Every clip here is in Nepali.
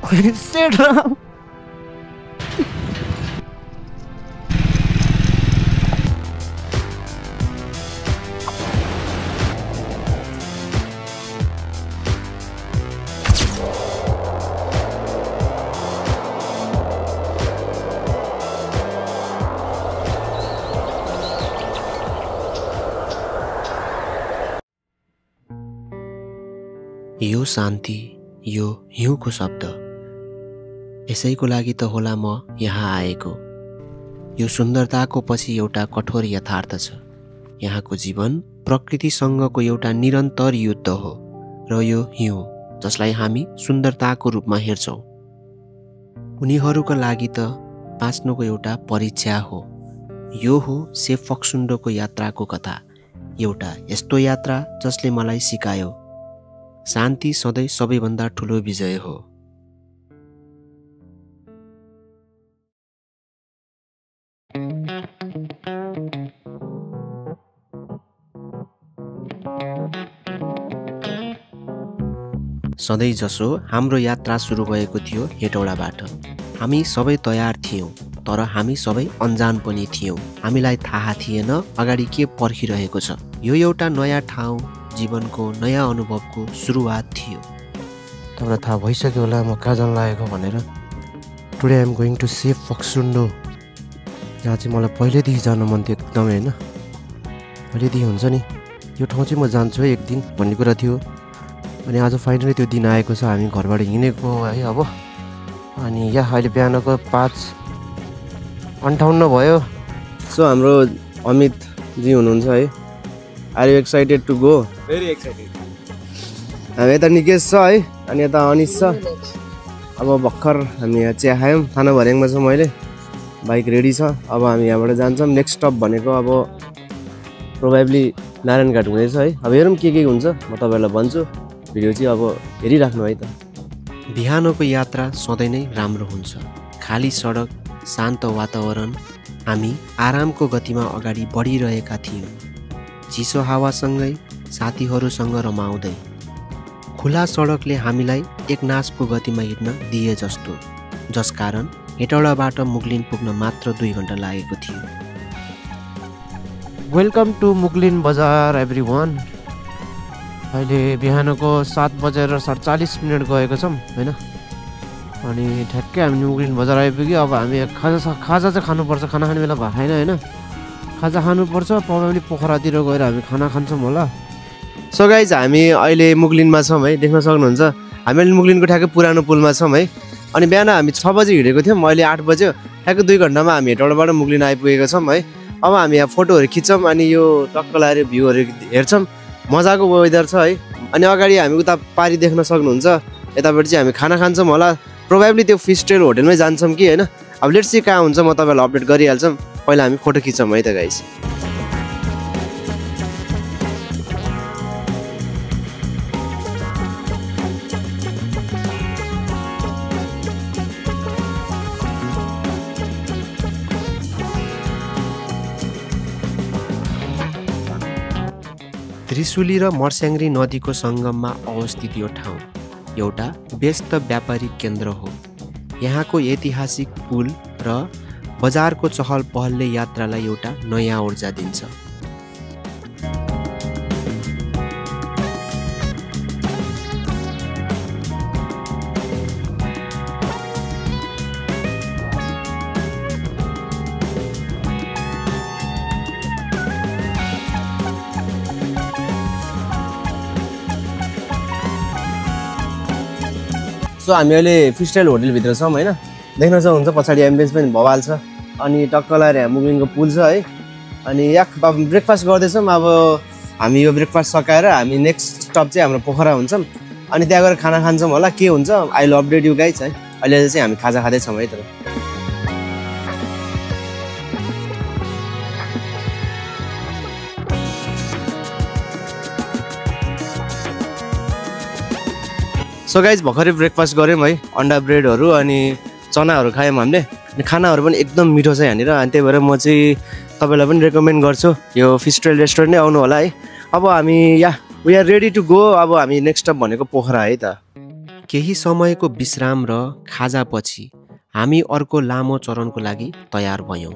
Sit down. यो शान्ति, यो हिउँको शब्द, यसैको लागि त होला म यहाँ आएको। यो सुन्दरताको पछि एउटा कठोर यथार्थ छ। यहाँको जीवन प्रकृतिसँगको एउटा निरन्तर युद्ध हो र यो हिउँ जसलाई हामी सुन्दरताको रूपमा हेर्छौँ, उनीहरूका लागि त बाँच्नुको एउटा परीक्षा हो। यो हो सेफ फक्सुन्डोको यात्राको कथा, एउटा यस्तो यात्रा जसले मलाई सिकायो शान्ति सधैँ सबैभन्दा ठुलो विजय हो। सधैँ जसो हाम्रो यात्रा सुरु भएको थियो हेटौडाबाट। हामी सबै तयार थियौँ, तर हामी सबै अन्जान पनि थियौँ। हामीलाई थाहा थिएन अगाडि के पर्खिरहेको छ। यो एउटा नयाँ ठाउँ, जीवनको नयाँ अनुभवको सुरुवात थियो। तपाईँलाई थाहा भइसक्यो होला म कहाँ जान लागेको भनेर। Today I am going to Shey Phoksundo, जहाँ चाहिँ मलाई पहिल्यैदेखि जानु मन थियो एकदमै। होइन, पहिल्यैदेखि हुन्छ नि यो ठाउँ चाहिँ म जान्छु है एक दिन भन्ने कुरा थियो। अनि आज फाइनली त्यो दिन आएको छ। हामी घरबाट हिँडेको है अब। अनि यहाँ अहिले बिहानको 5:58 भयो। सो हाम्रो अमित जी हुनुहुन्छ है। Are you excited to go? Very excited. हामी यता निकेश छ है, अनि यता अनिस छ। अब भर्खर हामी यहाँ चिया खायौँ, खाना भर्याङमा छौँ अहिले। बाइक रेडी छ। अब हामी यहाँबाट जान्छौँ। नेक्स्ट स्टप भनेको अब प्रोभाब्ली नारायणघाट हुनेछ है। अब हेरौँ के हुन्छ, म तपाईँहरूलाई भन्छु। भिडियो चाहिँ अब हेरिराख्नु है त। बिहानको यात्रा सधैँ नै राम्रो हुन्छ। खाली सडक, शान्त वातावरण, हामी आरामको गतिमा अगाडि बढिरहेका थियौँ। चिसो हावासँगै साथीहरूसँग रमाउँदै। खुला सडकले हामीलाई एकनासको गतिमा हिँड्न दिए जस्तो, जसकारण हेटौडाबाट मुगलिन पुग्न मात्र 2 घन्टा लागेको थियो। वेलकम टु मुगलिन बजार एभ्रिवान। अहिले बिहानको 7:47 गएको छौँ होइन। अनि ठ्याक्कै हामी मुगलिन बजार आइपुग्यो। अब हामी खाजा चाहिँ खानुपर्छ। खाना खाने बेला भएको छैन होइन। खाजा खानुपर्छ। प्रब्लमली पोखरातिर गएर हामी खाना खान्छौँ होला। सो गाइज हामी अहिले मुगलिनमा छौँ है, देख्न सक्नुहुन्छ। हामी अहिले मुगलिनको ठ्याक्कै पुरानो पुलमा छौँ है। अनि बिहान हामी 6 बजी हिँडेको थियौँ, अहिले 8 बज्यो। ठ्याक्कै 2 घन्टामा हामी हेटौडाबाट मुगलिन आइपुगेका छौँ है। अब हामी यहाँ फोटोहरू खिच्छौँ अनि यो टक्क लगाएर भ्यूहरू हेर्छौँ। मजाको वेदर छ है। अनि अगाडि हामी उता पारी देख्न सक्नुहुन्छ। यताबाट चाहिँ हामी खाना खान्छौँ होला। प्रोभाब्ली त्यो फिस ट्रेल होटेलमै जान्छौँ कि होइन। अब लेट्स सी कहाँ हुन्छ, म तपाईँहरूलाई अपडेट गरिहाल्छौँ। पहिला हामी फोटो खिच्छौँ है त गाइस। त्रिशुली र मर्स्याङ्ग्री नदीको सङ्गममा अवस्थित यो ठाउँ एउटा व्यस्त व्यापारिक केन्द्र हो। यहाँको ऐतिहासिक पुल र बजारको चहल पहलले यात्रालाई एउटा नयाँ ऊर्जा दिन्छ। सो हामी अहिले फिस ट्रेल होटेलभित्र छौँ होइन। देख्न सक्नुहुन्छ पछाडि एम्बियन्स पनि भवाल छ। अनि टक्क लगाएर यहाँ मुगलिनको पुल छ है। अनि यहाँ अब ब्रेकफास्ट गर्दैछौँ। अब हामी यो ब्रेकफास्ट सकाएर हामी नेक्स्ट स्टप चाहिँ हाम्रो पोखरा हुन्छौँ। अनि त्यहाँ गएर खाना खान्छौँ होला। के हुन्छ I will update you guys है। अहिले चाहिँ हामी खाजा खाँदैछौँ है त। सो गाइज भर्खरै ब्रेकफास्ट गऱ्यौँ है। अन्डा ब्रेडहरू अनि चनाहरू खायौँ हामीले। अनि खानाहरू पनि एकदम मिठो छ यहाँनिर। अनि त्यही भएर म चाहिँ तपाईँलाई पनि रेकमेन्ड गर्छु यो फिस ट्रेल रेस्टुरेन्ट नै आउनु होला है। अब हामी we are ready to go. अब हामी नेक्स्ट स्टप भनेको पोखरा है त। केही समयको विश्राम र खाजापछि हामी अर्को लामो चरणको लागि तयार भयौँ।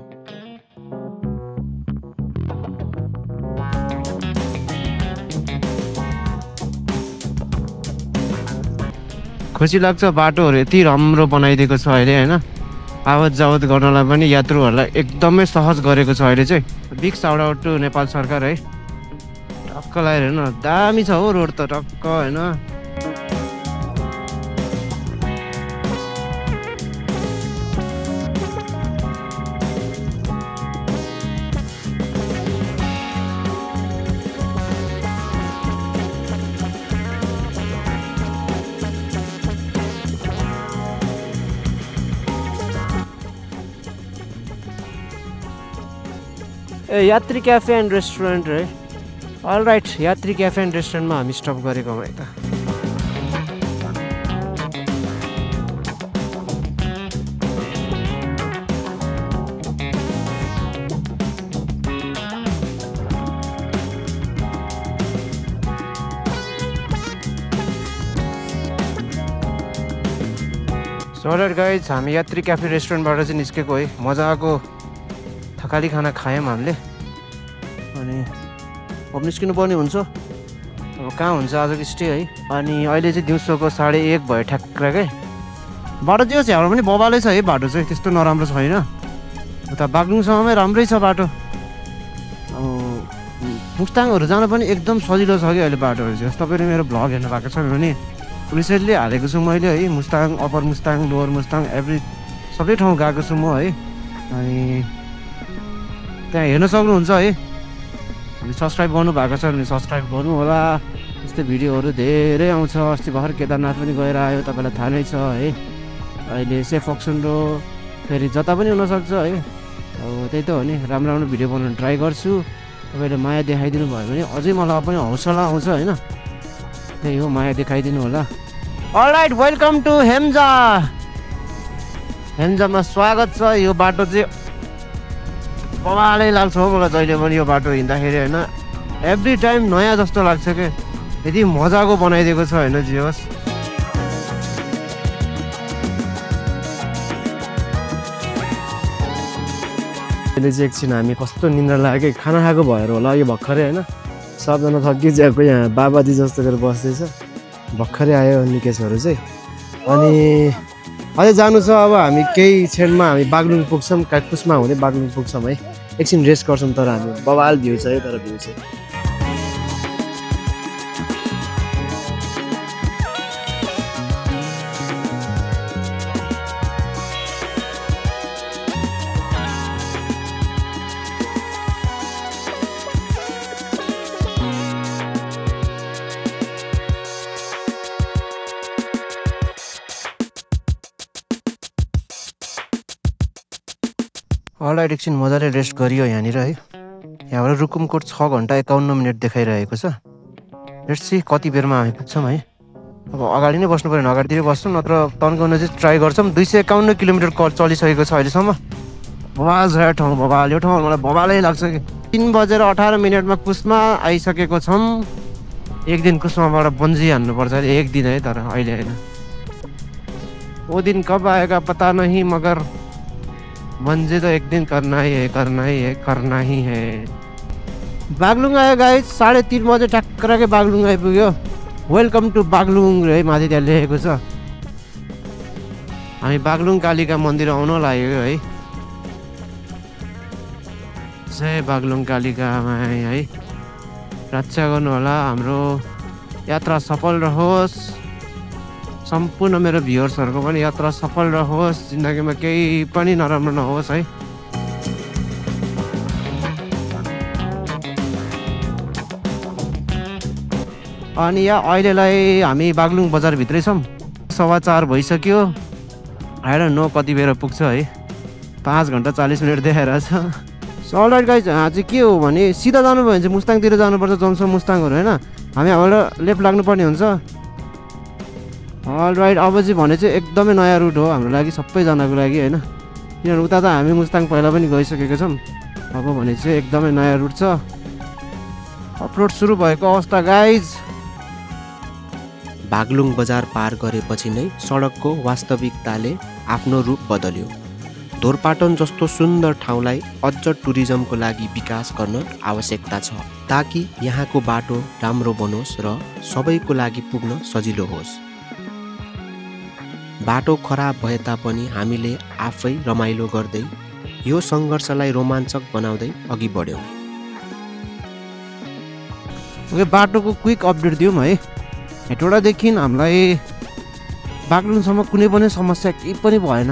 खुसी लाग्छ बाटोहरू यति राम्रो बनाइदिएको छ अहिले होइन। आवत जावत गर्नलाई पनि यात्रुहरूलाई एकदमै सहज गरेको छ अहिले चाहिँ। Big shout out to Nepal सरकार है। टक्क लगाएर हेर्नु दामी छ हो रोड त टक्क होइन। ए यात्री क्याफे एन्ड रेस्टुरेन्ट है। अल राइट, यात्री क्याफे एन्ड रेस्टुरेन्टमा हामी स्टप गरेको है त। सो राइट गाइज, हामी यात्री क्याफे रेस्टुरेन्टबाट चाहिँ निस्केको है। मजाको थकाली खाना खायौँ हामीले। अनि अब निस्किनु पर्ने हुन्छ। अब कहाँ हुन्छ आजको स्टे है। अनि अहिले चाहिँ दिउँसोको 1:30 भयो ठ्याक्कै। बाटो चाहिँ हाम्रो पनि बबालै छ है। बाटो चाहिँ त्यस्तो नराम्रो छैन। उता बागलुङसम्ममै राम्रै छ बाटो। अब मुस्ताङहरू जान पनि एकदम सजिलो छ कि अहिले बाटोहरू चाहिँ। तपाईँले मेरो भ्लग हेर्नु भएको छ भने रिसेन्टली हालेको छु मैले है। मुस्ताङ, अप्पर मुस्ताङ, लोवर मुस्ताङ सबै ठाउँ गएको छु म है। अनि त्यहाँ हेर्न सक्नुहुन्छ है। सब्सक्राइब गर्नु भएको छ भने सब्सक्राइब गर्नु होला। यस्तै भिडियोहरू धेरै आउँछ। अस्ति भर्खर केदारनाथ पनि गएर आयो, तपाईँलाई थाहा नै छ है। अहिले सेफ फक्सुन्डो फेरि जता पनि हुनसक्छ है। अब त्यही त हो नि, राम्रो राम्रो भिडियो बनाउनु ट्राई गर्छु। तपाईँले माया देखाइदिनु भयो भने अझै मलाई पनि हौसला आउँछ होइन। त्यही हो, माया देखाइदिनु होला। Alright, welcome to Hemja. हेम्जामा स्वागत छ। यो बाटो चाहिँ बवालै लाग्छ हो मलाई जहिले पनि यो बाटो हिँड्दाखेरि होइन। एभ्री टाइम नयाँ जस्तो लाग्छ क्या। यति मजाको बनाइदिएको छ होइन। जे होस्, अहिले चाहिँ एकछिन हामी कस्तो निन्द्रा लाग्यो। खाना खाएको भएर होला यो भर्खरै होइन। सबजना थकिसकेको यहाँ बाबाजी जस्तो गरेर बस्दैछ। भर्खरै आयो निकेशहरू चाहिँ। अनि अझै जानु छ। अब हामी केही क्षणमा हामी बागलुङ पुग्छौँ। कुस्मा हुँदै बागलुङ पुग्छौँ है। एकछिन रेस्ट गर्छौँ। तर हामी बवाल भ्यू छ है। तर भ्यू चाहिँ अलराइट, एकछिन मजाले रेस्ट गरियो यहाँनिर है। यहाँबाट रुकुमकोट 6 घन्टा 51 मिनट देखाइरहेको छ। लेट्स सी कति बेरमा हामी पुग्छौँ है। अब अगाडि नै बस्नु पऱ्यो भने अगाडितिरै बस्छौँ, नत्र तन्काउन चाहिँ ट्राई गर्छौँ। 251 किलोमिटर चलिसकेको छ अहिलेसम्म। बवाल छ यो ठाउँ, बवाल। यो ठाउँ मलाई बवालै लाग्छ कि। 3:18 कुस्मा आइसकेको छौँ। एक दिन कुस्माबाट बन्जी हान्नुपर्छ अरे। एक दिन है, तर अहिले होइन। वो दिन कब आएगा पता नहीं, मगर बन्जी तो एक दिन करना ही है, करना ही है, करना ही है। बागलुङ आयो गाइस। 3:30 बजे ठ्याक्कै बागलुङ आइपुग्यो। वेलकम टु बागलुङ है माथि त्यहाँ लेखेको छ। हामी बागलुङ कालिका मन्दिर आउन लाग्यो है। जय बागलुङ कालिका माई है। रक्षा गर्नु होला। हाम्रो यात्रा सफल रहोस्। सम्पूर्ण मेरो भ्युअर्सहरूको पनि यात्रा सफल रहोस्। जिन्दगीमा केही पनि नराम्रो नहोस् है। अनि यहाँ अहिलेलाई हामी बागलुङ बजारभित्रै छौँ। 4:15 भइसक्यो। आएर नो कति बेर पुग्छ है। 5 घन्टा 40 मिनट देखाइरहेछ। सो अलराइट गाइज, चाहिँ के हो भने सिधा जानुभयो भने चाहिँ मुस्ताङतिर जानुपर्छ। जम्सम मुस्ताङहरू होइन। हामी हाम्रोबाट लेफ्ट लाग्नुपर्ने हुन्छ। अलराइट, अब चाहिँ भने चाहिँ एकदमै नयाँ रुट हो हाम्रो लागि, सबैजनाको लागि होइन। किनभने उता त हामी मुस्ताङ पहिला पनि गइसकेको छौँ। अब भने चाहिँ एकदमै नयाँ रुट छ। अपलोड सुरु भएको अवस्था गाइज। बागलुङ बजार पार गरेपछि नै सडकको वास्तविकताले आफ्नो रूप बदल्यो। धोरपाटन जस्तो सुन्दर ठाउँलाई अझ टुरिज्मको लागि विकास गर्न आवश्यकता छ ताकि यहाँको बाटो राम्रो बनोस् र सबैको लागि पुग्न सजिलो होस्। बाटो खराब भए तापनि हामीले आफै रमाइलो गर्दै यो सङ्घर्षलाई रोमाञ्चक बनाउँदै अघि बढ्यौँ। बाटोको क्विक अपडेट दिउँ है। हेटौडादेखि हामीलाई बागलुङसम्म कुनै पनि समस्या केही पनि भएन।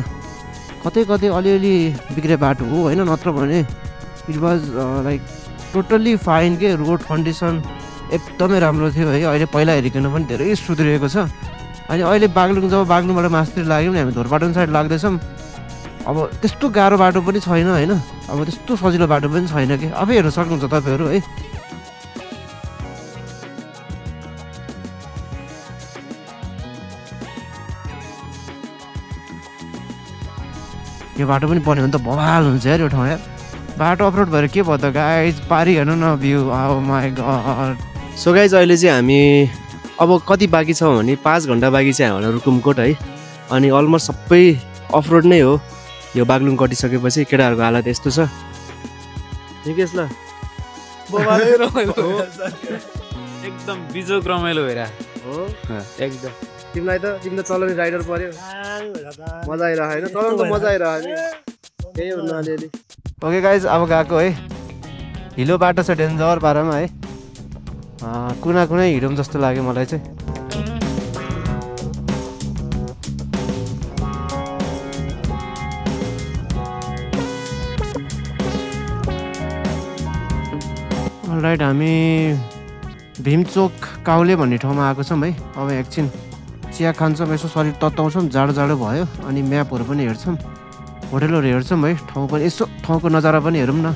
कतै कतै अलिअलि बिग्रे बाटो हो होइन, नत्र भने it was like totally fine के। रोड कन्डिसन एकदमै राम्रो थियो है। अहिले पहिला हेरिकन पनि धेरै सुध्रिएको छ। अनि अहिले जब बागलुङबाट मास्तिर लाग्यौँ नि हामी धोरपाटन साइड लाग्दैछौँ। अब त्यस्तो गाह्रो बाटो पनि छैन होइन, अब त्यस्तो सजिलो बाटो पनि छैन कि। आफै हेर्न सक्नुहुन्छ तपाईँहरू है। यो बाटो पनि बन्यो भने त बवाल हुन्छ यार यो ठाउँ यार। बाटो अफरोड भएर के भयो त गाइज, पारी हेर्नु न view. Oh my god. So guys अहिले चाहिँ हामी अब कति बाँकी छ भने 5 घन्टा बाँकी छ हामीलाई रुकुमकोट है। अनि अलमोस्ट सबै अफरोड नै हो। यो बागलुङ कटिसकेपछि केटाहरूको हालत यस्तो छ। निकेश ल एकदम बिजोक रमाइलो भइरहेको हो एकदम। तिमीलाई त चलाउने राइडर पर्यो, मजा आइरह होइन, चलाउनु त मजा आइरह नि, केही हुन्न अलिअलि। ओके गाइज अब गएको है। हिलो बाटो छ डेन्जर पारामा है। कुना कुनै हिँडौँ जस्तो लाग्यो मलाई चाहिँ। राइट हामी भीमचोक काउले भन्ने ठाउँमा आएको छौँ है। अब एकछिन चिया खान्छौँ, यसो शरीर तताउँछौँ, जाडो जाडो भयो। अनि म्यापहरू पनि हेर्छौँ, होटेलहरू हेर्छौँ है। ठाउँ पनि यसो ठाउँको नजारा पनि हेरौँ न।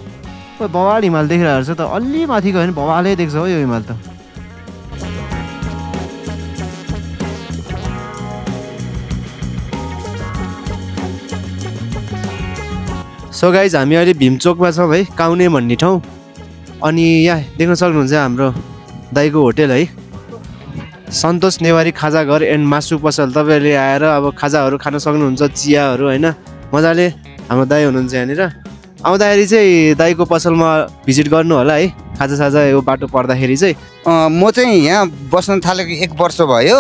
बवाल हिमाल देखिरहेको छ त। अलि माथि गयो भने बवालै देख्छ हो यो हिमाल त। सो गाइज हामी अहिले भीमचोकमा छौँ है, काउने भन्ने ठाउँ। अनि यहाँ देख्न सक्नुहुन्छ हाम्रो दाइको होटेल है, सन्तोष नेवारी खाजा घर एन्ड मासु पसल। तपाईँहरूले आएर अब खाजाहरू खान सक्नुहुन्छ, चियाहरू होइन। मजाले हाम्रो दाइ हुनुहुन्छ यहाँनिर। आउँदाखेरि चाहिँ दाइको पसलमा भिजिट गर्नु होला है, खाजासाजा यो बाटो पर्दाखेरि चाहिँ। म चाहिँ यहाँ बस्न थालेको 1 वर्ष भयो।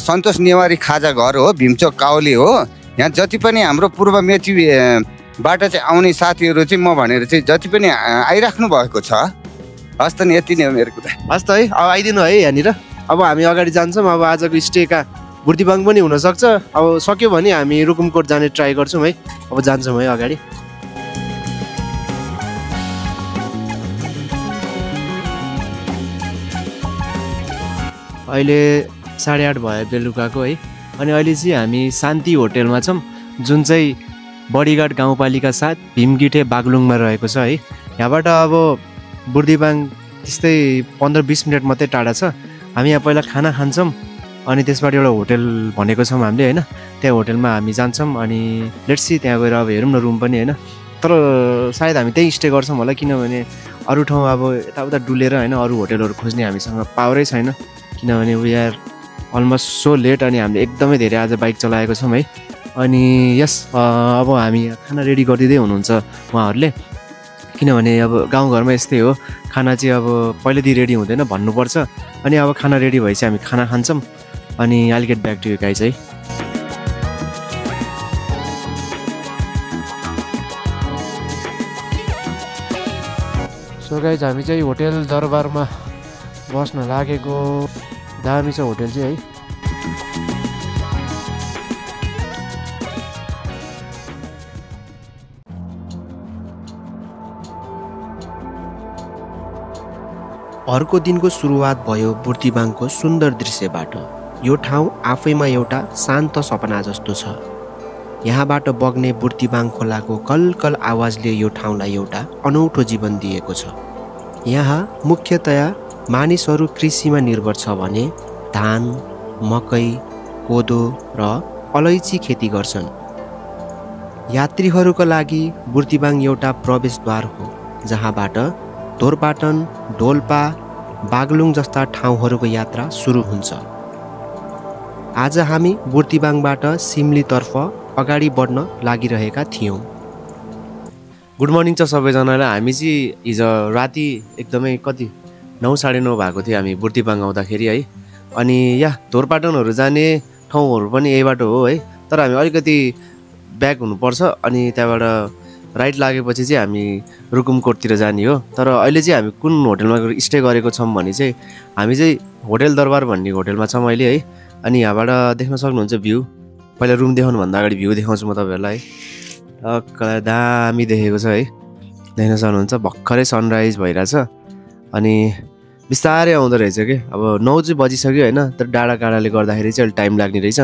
सन्तोष नेवारी खाजा घर हो, भीमचोक काउली हो। यहाँ जति पनि हाम्रो पूर्व मेचीबाट चाहिँ आउने साथीहरू चाहिँ म भनेर चाहिँ जति पनि आइराख्नु भएको छ। हस् त नि, यति नै हो मेरो कुरा। हस् त है, अब आइदिनु है यहाँनिर। अब हामी अगाडि जान्छौँ। अब आजको स्टेका बुर्तिबाङ पनि हुनसक्छ। अब सक्यो भने हामी रुकुमकोट जाने ट्राई गर्छौँ है। अब जान्छौँ है अगाडि। अहिले 8:30 भयो बेलुकाको है। अनि अहिले चाहिँ हामी शान्ति होटेलमा छौँ, जुन चाहिँ बडीगार्ड गाउँपालिका 7 भीमगिठे बागलुङमा रहेको छ है। यहाँबाट अब बुर्तिबाङ त्यस्तै 15-20 मिनट मात्रै टाढा छ। हामी यहाँ पहिला खाना खान्छौँ, अनि त्यसबाट एउटा होटेल भनेको छौँ हामीले होइन। त्यहाँ होटेलमा हामी जान्छौँ। अनि लेट्स सी त्यहाँ गएर अब हेरौँ न रुम पनि होइन। तर सायद हामी त्यहीँ स्टे गर्छौँ होला, किनभने अरू ठाउँ अब यताउता डुलेर होइन अरू होटेलहरू खोज्ने हामीसँग पावरै छैन। किनभने we are almost so late. अनि हामीले एकदमै धेरै आज बाइक चलाएको छौँ है। अनि यस अब हामी खाना रेडी गरिदिँदै हुनुहुन्छ उहाँहरूले, किनभने अब गाउँघरमा यस्तै हो, खाना चाहिँ अब पहिलेदेखि रेडी हुँदैन, भन्नुपर्छ। अनि अब खाना रेडी भएपछि हामी खाना खान्छौँ। अनि I'll get back to you guys है। सो गाइज हामी चाहिँ होटेल दरबारमा बस्न लागेको। दामी छ होटेल चाहिँ है। अर्को दिनको सुरुवात भयो बुर्तिबाङको सुन्दर दृश्यबाट। यो ठाउँ आफैमा एउटा शान्त सपना जस्तो छ। यहाँबाट बग्ने बुर्तिबाङ खोलाको कलकल आवाजले यो ठाउँलाई एउटा अनौठो जीवन दिएको छ। यहाँ मुख्यतया मानिसहरू कृषिमा निर्भर छ भने धान, मकै, कोदो र अलैँची खेती गर्छन्। यात्रीहरूका लागि बुर्तिबाङ एउटा प्रवेशद्वार हो, जहाँबाट धोरपाटन, डोल्पा, बागलुङ जस्ता ठाउँहरूको यात्रा सुरु हुन्छ। आज हामी बुर्तिबाङबाट सिमलीतर्फ अगाडि बढ्न लागिरहेका थियौँ। गुड मर्निङ छ सबैजनालाई। हामी चाहिँ हिजो राति एकदमै कति 9 साढे 9 भएको थियो हामी बुर्तिबाङ आउँदाखेरि है। अनि धोरपाटनहरू जाने ठाउँहरू पनि यही बाटो हो है, तर हामी अलिकति ब्याक हुनुपर्छ। अनि त्यहाँबाट राइट लागेपछि चाहिँ हामी रुकुमकोटतिर जाने हो। तर अहिले चाहिँ हामी कुन होटलमा स्टे गरेको छौँ भने चाहिँ हामी चाहिँ होटल दरबार भन्ने होटलमा छौँ अहिले है। अनि यहाँबाट देख्न सक्नुहुन्छ भ्यू। पहिला रुम देखाउनुभन्दा अगाडि भ्यू देखाउँछु म तपाईँहरूलाई। दामी देखेको छ है, देख्न सक्नुहुन्छ। भर्खरै सनराइज भइरहेछ अनि बिस्तारै आउँदो रहेछ कि। अब 9 चाहिँ बजिसक्यो होइन, तर डाँडा काँडाले गर्दाखेरि चाहिँ अलिक टाइम लाग्ने रहेछ।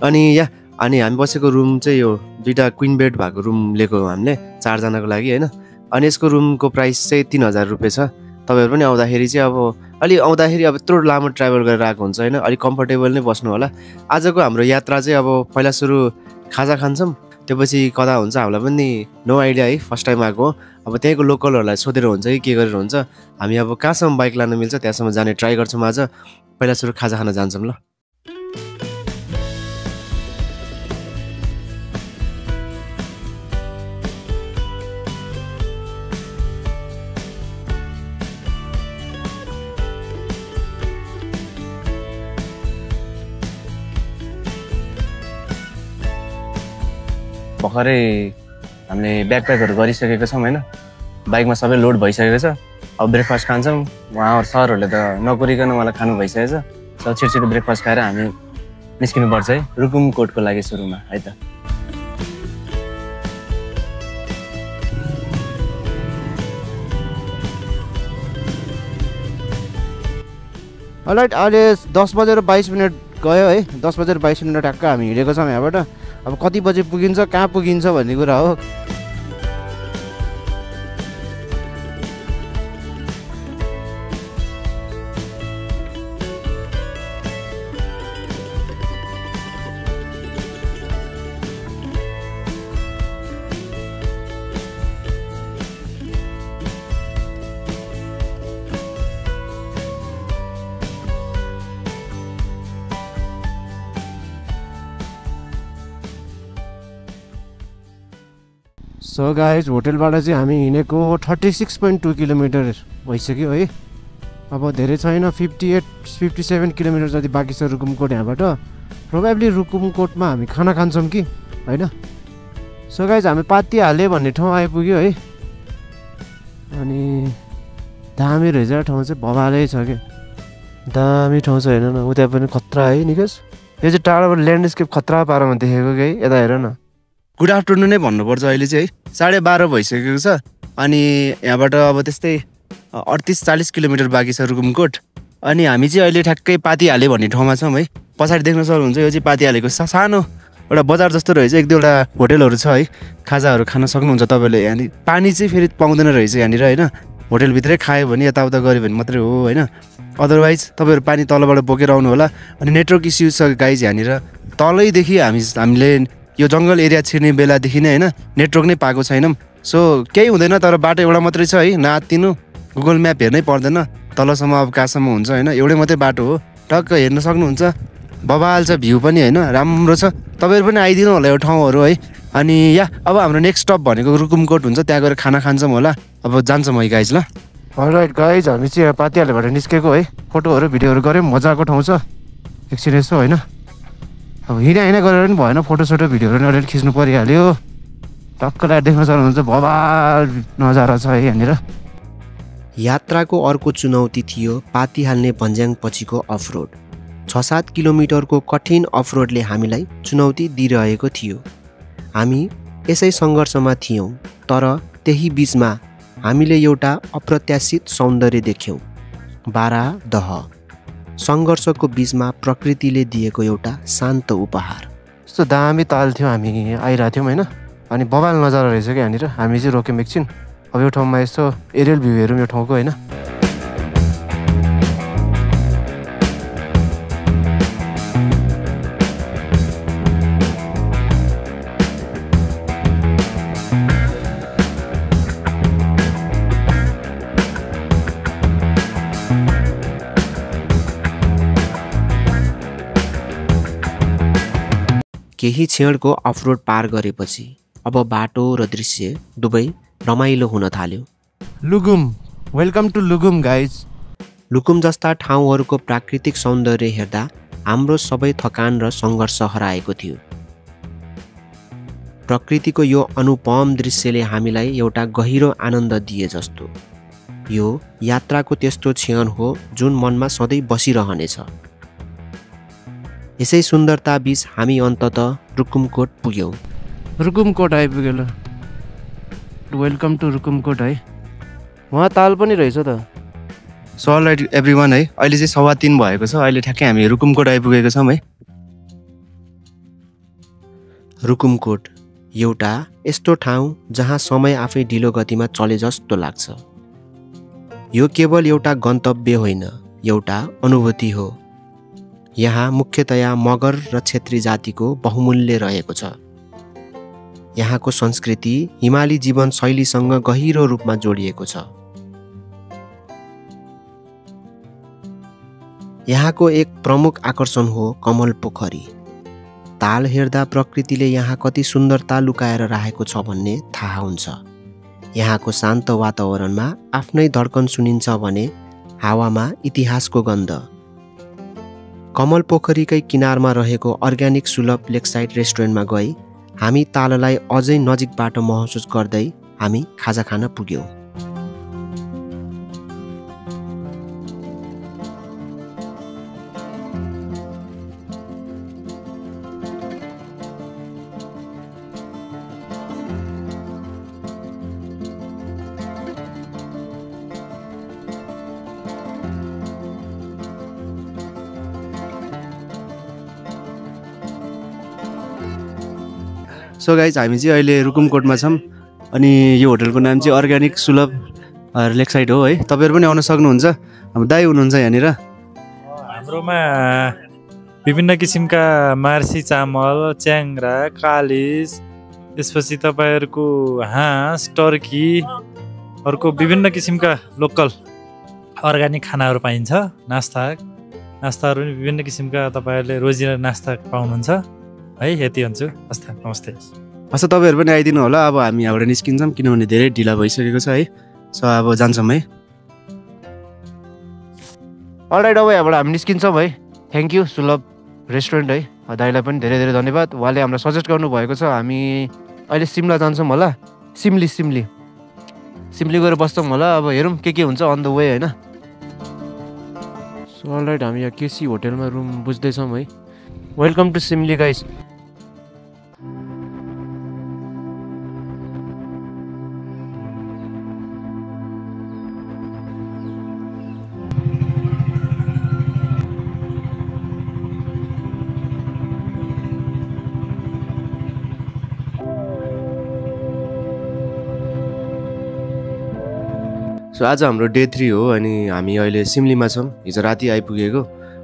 अनि हामी बसेको रुम चाहिँ यो 2टा क्विन बेड भएको रुम लिएको हामीले 4 जनाको लागि होइन। अनि यसको रुमको प्राइस चाहिँ 3000 रुपियाँ छ। तपाईँहरू पनि आउँदाखेरि चाहिँ आउँदाखेरि यत्रो लामो ट्राभल गरेर आएको हुन्छ होइन, अलिक कम्फर्टेबल नै बस्नु होला। आजको हाम्रो यात्रा चाहिँ अब पहिला सुरु खाजा खान्छौँ, त्यसपछि कता हुन्छ हामीलाई पनि नो आइडिया है, फर्स्ट टाइम आएको हो। अब त्यहीँको लोकलहरूलाई सोधेर हुन्छ कि के गरेर हुन्छ। हामी अब कहाँसम्म बाइक लानु मिल्छ त्यहाँसम्म जाने ट्राई गर्छौँ। आज पहिला सुरु खाजा खान जान्छौँ ल। भर्खरै हामीले ब्याकप्याकहरू गरिसकेको छौँ होइन, बाइकमा सबै लोड भइसकेको छ। अब ब्रेकफास्ट खान्छौँ। उहाँ सरहरूले त नकुरिकन मलाई खानु भइसकेको छ। छिटो ब्रेकफास्ट खाएर हामी निस्किनुपर्छ है रुकुमकोटको लागि सुरुमा है त। अलराइट, अहिले 10:22 गयो है। 10:22 टक्क हामी हिँडेको छौँ यहाँबाट। अब कति बजे पुगिन्छ, कहाँ पुगिन्छ भन्ने कुरा हो। सो गाइज, होटलबाट चाहिँ हामी हिँडेको 36.2 किलोमिटर भइसक्यो है। अब धेरै छैन, 58-57 किलोमिटर जति बाँकी छ रुकुमकोट यहाँबाट। प्रोबेबली रुकुमकोटमा हामी खाना खान्छौँ कि होइन। सो गाइज, हामी पातिहाले भन्ने ठाउँ आइपुग्यो है। अनि दामी रहेछ ठाउँ चाहिँ, भवालै छ कि दामी ठाउँ छ। हेर्नु न, उता पनि खतरा है निकेश। यो चाहिँ टाढाबाट ल्यान्डस्केप खतरा पारामा देखेको कि यता हेर न। गुड आफ्टरनुन नै भन्नुपर्छ अहिले चाहिँ है। 12:30 भइसकेको छ। अनि यहाँबाट अब त्यस्तै 38-40 किलोमिटर बाँकी छ रुकुमकोट। अनि हामी चाहिँ अहिले ठ्याक्कै पातिहाले भन्ने ठाउँमा छौँ है। पछाडि देख्न सक्नुहुन्छ यो चाहिँ पातिहालेको सानो एउटा बजार जस्तो रहेछ। 1-2वटा होटलहरू छ है, खाजाहरू खान सक्नुहुन्छ तपाईँले। यहाँनिर पानी चाहिँ फेरि पाउँदैन रहेछ यहाँनिर होइन। होटलभित्रै खायो भने यताउता गऱ्यो भने मात्रै हो होइन, अदरवाइज तपाईँहरू पानी तलबाट बोकेर आउनु होला। अनि नेटवर्क इस्यु छ गाइज यहाँनिर। तलैदेखि हामीले यो जङ्गल एरिया छिर्ने बेलादेखि नै होइन नेटवर्क नै पाएको छैनौँ। सो केही हुँदैन, तर बाटो एउटा मात्रै छ है, नआत्तिनु। गुगल म्याप हेर्नै पर्दैन तलसम्म, अब कहाँसम्म हुन्छ होइन। एउटै मात्रै बाटो हो, टक्क हेर्न सक्नुहुन्छ। बबाल छ भ्यू पनि होइन, राम्रो छ। तपाईँहरू पनि आइदिनु होला यो ठाउँहरू है। अनि अब हाम्रो नेक्स्ट स्टप भनेको रुकुमकोट हुन्छ, त्यहाँ गएर खाना खान्छौँ होला। अब जान्छौँ है गाइज ल। अलराइट गाइज, हामी चाहिँ पातिहालेबाट निस्केको है। फोटोहरू भिडियोहरू गऱ्यौँ, मजाको ठाउँ छ। एकछिन यसो होइन, अब हिँडा गरेर पनि भएन, फोटोसोटो भिडियोहरू पनि अलिअलि खिच्नु परिहाल्यो। टक्कलाई देख्न सक्नुहुन्छ, भवाल नजारा छ है यहाँनिर। यात्राको अर्को चुनौती थियो पातिहाल्ने भन्ज्याङ पछिको अफरोड। 6-7 किलोमिटरको कठिन अफरोडले हामीलाई चुनौती दिइरहेको थियो। हामी यसै सङ्घर्षमा थियौँ, तर त्यही बिचमा हामीले एउटा अप्रत्याशित सौन्दर्य देख्यौँ। बारादह सङ्घर्षको बिचमा प्रकृतिले दिएको एउटा शान्त उपहार। यस्तो दामी ताल थियो, हामी आइरहेको थियौँ होइन। अनि बबाल नजारा रहेछ क्या यहाँनिर। हामी चाहिँ रोक्यौँ एकछिन। अब यो ठाउँमा यस्तो एरियल भ्यू हेरौँ यो ठाउँको होइन। केही क्षणको अफरोड पार गरेपछि अब बाटो र दृश्य दुवै रमाइलो हुन थाल्यो। लुगुम, वेलकम टु लुगुम गाइज। लुकुम जस्ता ठाउँहरूको प्राकृतिक सौन्दर्य हेर्दा हाम्रो सबै थकान र सङ्घर्ष हराएको थियो। प्रकृतिको यो अनुपम दृश्यले हामीलाई एउटा गहिरो आनन्द दिए जस्तो। यो यात्राको त्यस्तो क्षण हो जुन मनमा सधैँ बसिरहनेछ। यसै सुन्दरता बीच हामी अन्ततः रुकुमकोट पुग्यौँ। रुकुमकोट आइपुग्यो ल। वेलकम टु रुकुमकोट है। वहाँ ताल पनि रहेछ त। सो अलराइट एभ्रिवान है, अहिले चाहिँ 3:15 भएको छ। अहिले ठ्याक्कै हामी रुकुमकोट आइपुगेको छौँ है। रुकुमकोट एउटा यस्तो ठाउँ जहाँ समय आफै ढिलो गतिमा चले जस्तो लाग्छ। यो केवल एउटा गन्तव्य होइन, एउटा अनुभूति हो। यहाँ मुख्यतया मगर र क्षेत्री जातिको बहुमूल्य रहेको छ। यहाँको संस्कृति हिमाली जीवनशैलीसँग गहिरो रूपमा जोडिएको छ। यहाँको एक प्रमुख आकर्षण हो कमल पोखरी। ताल हेर्दा प्रकृतिले यहाँ कति सुन्दरता लुकाएर राखेको छ भन्ने थाहा हुन्छ। यहाँको शान्त वातावरणमा आफ्नै धड्कन सुनिन्छ भने हावामा इतिहासको गन्ध। कमल पोखरीकै किनारमा रहेको अर्ग्यानिक सुलभ लेकसाइड रेस्टुरेन्टमा गई हामी ताललाई अझै नजिकबाट महसुस गर्दै हामी खाजा खान पुग्यौँ। सो गाइज हामी चाहिँ अहिले रुकुमकोटमा छौँ अनि यो होटलको नाम चाहिँ अर्ग्यानिक सुलभ लेकसाइड हो है। तपाईँहरू पनि आउन सक्नुहुन्छ। अब दाई हुनुहुन्छ यहाँनिर। हाम्रोमा विभिन्न किसिमका मार्सी चामल, च्याङ्रा, कालिज, त्यसपछि तपाईँहरूको हाँस, टर्की, अर्को विभिन्न किसिमका लोकल अर्ग्यानिक खानाहरू पाइन्छ। नास्ताहरू पनि विभिन्न किसिमका तपाईँहरूले रोजिलो नास्ता पाउनुहुन्छ है। यति भन्छु। नमस्ते। हस् तपाईँहरू पनि आइदिनु होला। अब हामी यहाँबाट निस्किन्छौँ किनभने धेरै ढिला भइसकेको छ है। सो अब जान्छौँ है। अलराइट, अब यहाँबाट हामी निस्किन्छौँ है। थ्याङ्क यू सुलभ रेस्टुरेन्ट है। दाइलाई पनि धेरै धेरै धन्यवाद। उहाँले हामीलाई सजेस्ट गर्नुभएको छ। हामी अहिले सिमला जान्छौँ होला। सिमली गएर बस्छौँ होला। अब हेरौँ के हुन्छ अन द वे होइन। सो अलराइट, हामी यहाँ केसी होटेलमा रुम बुझ्दैछौँ है। Welcome to Simli guys. So आज हाम्रो डे 3 हो अनि हामी अहिले सिमलीमा छौँ। हिजो राति आइपुगेको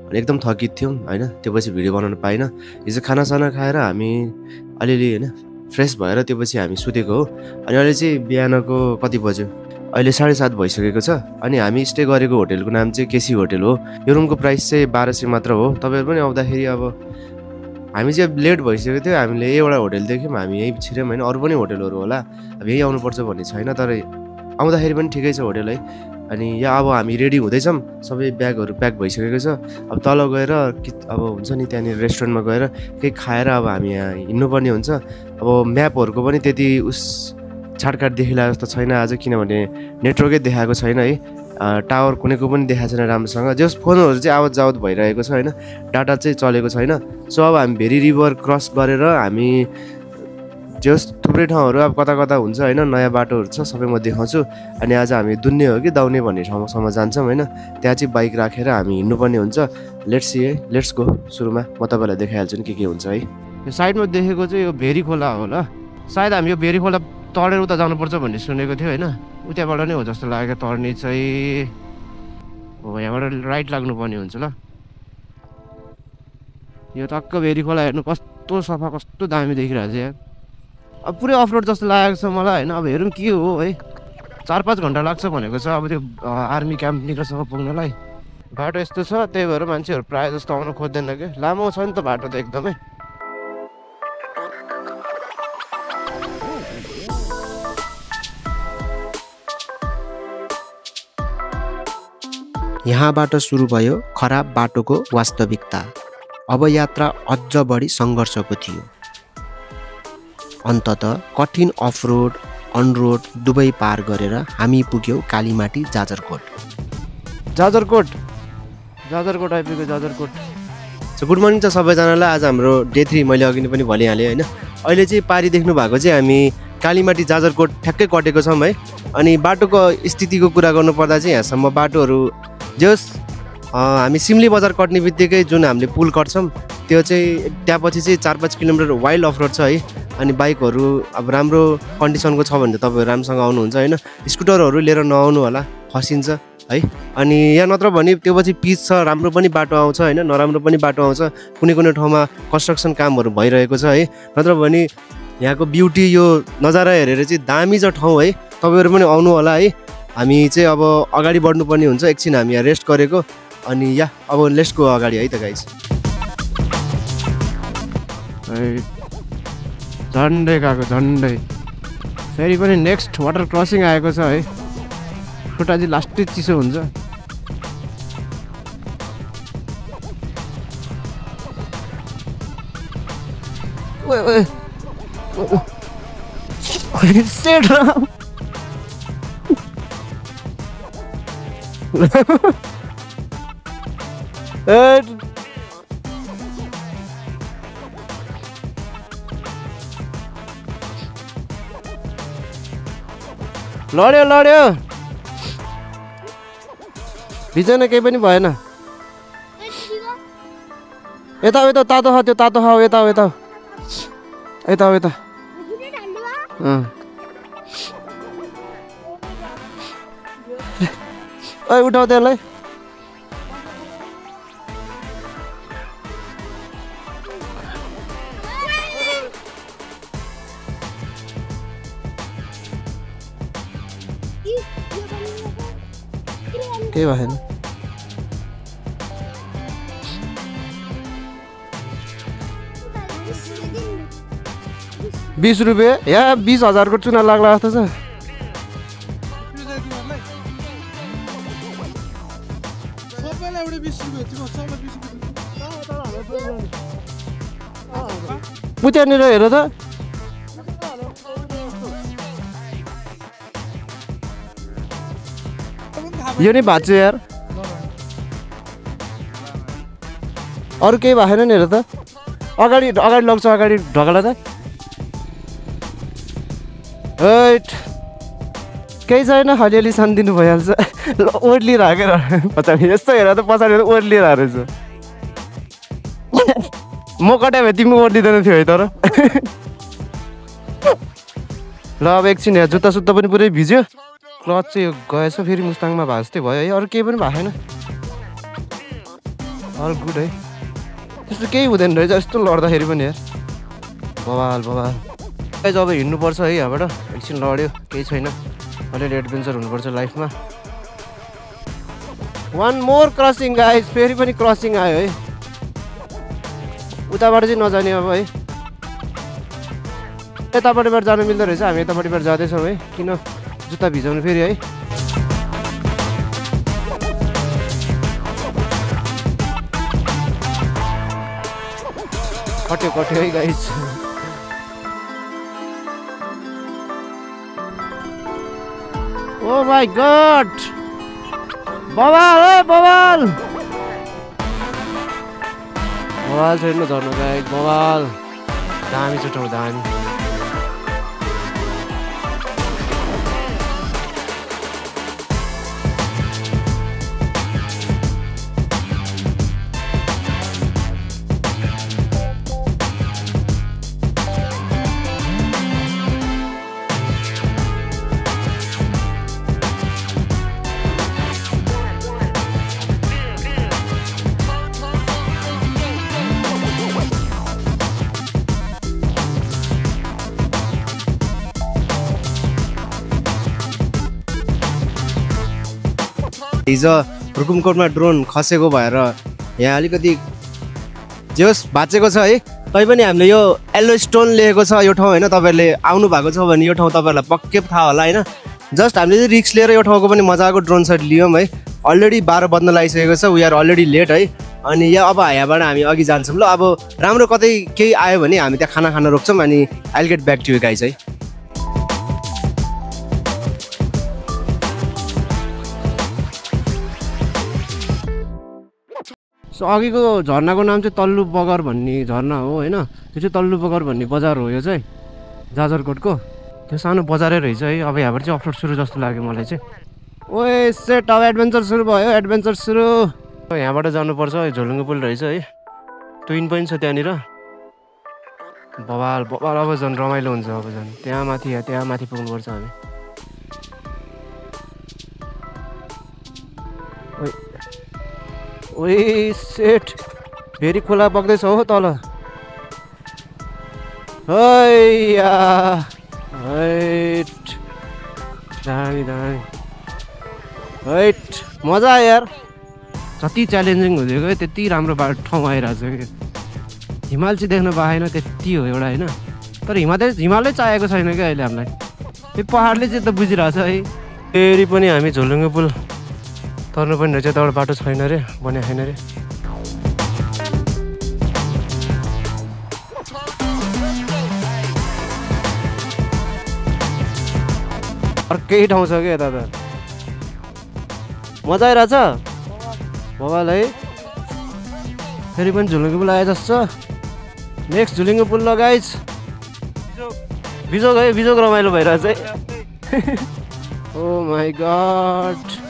अनि एकदम थकित थियौँ होइन। त्यो पछि भिडियो बनाउन पाइनँ। हिजो खानासाना खाएर हामी अलिअलि होइन फ्रेस भएर त्यो पछि हामी सुतेको हो। अनि अहिले चाहिँ बिहानको कति बज्यो, अहिले 7:30 भइसकेको छ। अनि हामी स्टे गरेको होटेलको नाम चाहिँ केसी होटेल हो। यो रुमको प्राइस चाहिँ 1200 मात्र हो। तपाईँहरू पनि आउँदाखेरि अब हामी चाहिँ लेट भइसकेको थियो। हामीले एउटा होटेल देख्यौँ, हामी यहीँ छिर्यौँ होइन। अरू पनि होटेलहरू होला, अब यहीँ आउनुपर्छ भन्ने छैन। तर आउँदाखेरि पनि ठिकै छ होटेल है। अनि यहाँ अब हामी रेडी हुँदैछौँ। सबै ब्यागहरू प्याक भइसकेको छ। अब तल गएर अब हुन्छ नि त्यहाँनिर रेस्टुरेन्टमा गएर केही खाएर अब हामी यहाँ हिँड्नुपर्ने हुन्छ। अब म्यापहरूको पनि त्यति छाटकाट देखिला जस्तो छैन आज, किनभने नेटवर्कै देखाएको छैन है। टावर कुनैको पनि देखाएको छैन राम्रोसँग। जस फोनहरू चाहिँ आवत जावत भइरहेको छ होइन, डाटा चाहिँ चलेको छैन। सो अब हामी भेरी रिभर क्रस गरेर हामी जस थुप्रै ठाउँहरू अब कता कता हुन्छ होइन, नयाँ बाटोहरू छ, सबै म देखाउँछु। अनि आज हामी दुन्ने हो कि दाउने भन्ने ठाउँसम्म जान्छौँ होइन। त्यहाँ चाहिँ बाइक राखेर हामी हिँड्नुपर्ने हुन्छ। लेट्स सी है, लेट्स गो। सुरुमा म तपाईँलाई देखाइहाल्छु नि के हुन्छ है। यो साइडमा देखेको चाहिँ यो भेरी खोला होला। सायद हामी यो भेरी खोला तडेर उता जानुपर्छ भन्ने सुनेको थियो होइन। उताबाट नै हो जस्तो लागेको। तर्ने चाहिँ हो, यहाँबाट राइट लाग्नुपर्ने हुन्छ ल। यो टक्क भेरी खोला हेर्नु कस्तो सफा, कस्तो दामी देखिरहेको छ यार। अब पुरै अफरोड जस्तो लागेको छ मलाई होइन। अब हेरौँ के हो है। 4-5 घन्टा लाग्छ भनेको छ अब त्यो आर्मी क्याम्प निकलसम्म पुग्नलाई। बाटो यस्तो छ, त्यही भएर मान्छेहरू प्रायः जस्तो आउन खोज्दैन क्या। लामो छ नि त बाटो त एकदमै। यहाँबाट सुरु भयो खराब बाटोको वास्तविकता। अब यात्रा अझ बढी सङ्घर्षको थियो। अन्ततः कठिन अफरोड अनरोड दुवै पार गरेर हामी पुग्यौँ कालीमाटी जाजरकोट। जाजरकोट आइपुग्यो जाजरकोट। सो गुड मर्निङ छ सबैजनालाई। आज हाम्रो डे 3 मैले अघि नै पनि भनिहालेँ होइन। अहिले चाहिँ पारी देख्नु भएको चाहिँ हामी कालीमाटी जाजरकोट ठ्याक्कै कटेको छौँ है। अनि बाटोको स्थितिको कुरा गर्नुपर्दा चाहिँ यहाँसम्म बाटोहरू जस हामी सिमली बजार कट्ने बित्तिकै जुन हामीले पुल कट्छौँ त्यो चाहिँ त्यहाँपछि चाहिँ 4-5 किलोमिटर वाइल्ड अफ रोड छ है। अनि बाइकहरू अब राम्रो कन्डिसनको छ भने तपाईँहरू राम्रोसँग आउनुहुन्छ होइन। स्कुटरहरू लिएर नआउनु होला, फसिन्छ है। अनि यहाँ नत्र भने त्यो पछि पिच छ, राम्रो पनि बाटो आउँछ होइन, नराम्रो पनि बाटो आउँछ। कुनै कुनै ठाउँमा कन्स्ट्रक्सन कामहरू भइरहेको छ है। नत्र भने यहाँको ब्युटी यो नजारा हेरेर चाहिँ दामी छ ठाउँ है। तपाईँहरू पनि आउनु होला है। हामी चाहिँ अब अगाडि बढ्नुपर्ने हुन्छ। एकछिन हामी यहाँ रेस्ट गरेको अनि या अब लेट्स गो अगाडि है त गाइस। झन्डै गएको झन्डै। फेरि पनि नेक्स्ट वाटर क्रसिङ आएको छ है। खुट्टा चाहिँ लास्टै चिसो हुन्छ। लड्यो भिजेन, केही पनि भएन। यता तातो छ, त्यो तातो खाऊ। यता उठाऊ त्यसलाई। केही भएन। 20 रुपियाँ या 20,000 को चुना लाग्ला जस्तो छ। पुत्यानिर हेर त। यो नि भाँच्यो यार। अरू केही भएन नि हेर त। अगाडि लग्छ, अगाडि ढकला त। हैट केही छैन, अलिअलि सानिदिनु भइहाल्छ। ओर्ली राखेर पछाडि यस्तो हेर त, पछाडि ओर्ली रहेछ। म कटायो भए तिमी ओर्लिँदैन थियो है तर। ल अब एकछिन हेर, जुत्ता सुत्ता पनि पुरै भिज्यो। क्लच चाहिँ गएछ, फेरि मुस्ताङमा भाँच्दै भयो है। अरू केही पनि भएन, अल गुड है। त्यस्तो केही हुँदैन रहेछ यस्तो लड्दाखेरि पनि यार। बवाल अब हिँड्नुपर्छ है यहाँबाट। एकछिन लड्यो केही छैन, अलिअलि एडभेन्चर हुनुपर्छ लाइफमा। One more crossing guys. फेरि पनि क्रसिङ आयो है। उताबाट चाहिँ नजाने अब है। यतापट्टिबाट जानु मिल्दो रहेछ, हामी यतापट्टिबाट जाँदैछौँ है। किन जुत्ता भिजाउनु फेरि है। कट्यो है गाइस। ओ माई गॉड, बवाल छैन झर्नु गाइस। बवाल दामी छ ठाउँ, दामी। हिजो रुकुमकोटमा ड्रोन खसेको भएर यहाँ अलिकति जोस भाँचेको छ है। तैपनि हामीले यो येल्लो स्टोन लिएको छ यो ठाउँ होइन। तपाईँहरूले आउनु भएको छ भने यो ठाउँ तपाईँहरूलाई पक्कै थाहा होला होइन। जस्ट हामीले चाहिँ रिक्स लिएर यो ठाउँको पनि मजाको ड्रोन सट लियौँ है। अलरेडी 12 बज्न लागिसकेको छ, वी आर अलरेडी लेट है। अनि अब यहाँबाट हामी अघि जान्छौँ ल। अब राम्रो कतै केही आयो भने हामी त्यहाँ खाना खान रोक्छौँ अनि I will get back to you guys है। सो अघिको झर्नाको नाम चाहिँ तल्लु बगर भन्ने झर्ना हो होइन। त्यो चाहिँ तल्लु बगर भन्ने बजार हो यो चाहिँ जाजरकोटको। त्यो सानो बजारै रहेछ है। अब यहाँबाट चाहिँ अफरोड सुरु जस्तो लाग्यो मलाई चाहिँ। ओए सेट अब एडभेन्चर सुरु भयो, एडभेन्चर सुरु। यहाँबाट जानुपर्छ, झोलुङ्गे पुल रहेछ है। ट्विन पनि छ त्यहाँनिर। बवाल बवाल अब झन् रमाइलो हुन्छ। अब झन् त्यहाँ माथि पुग्नुपर्छ हामी। ओए सेट फेरि खोला बग्दैछ हो तल। हैया हैट दामी दामी हैट मजा आयो यार। जति च्यालेन्जिङ हुँदै गयो त्यति राम्रो ठाउँ आइरहेको छ कि। हिमाल चाहिँ देख्न पाएन त्यति हो एउटा होइन। तर हिमालै चाहिएको छैन क्या अहिले हामीलाई। त्यो पहाडले चाहिँ त बुझिरहेछ है। फेरि पनि हामी झोलुङ्गे पुल तर्नु पनि रहेछ। त्यहाँबाट बाटो छैन रे, बनिएको छैन रे। अर्कै ठाउँ छ क्या यता त। मजा आइरहेछ बबाल है। फेरि पनि झुलुङ्गे पुल आए जस्तो छ। नेक्स्ट झुलुङ्गे पुल ल गाइज। बिजोग है, बिजोग रमाइलो भइरहेछ है। ओ माई गड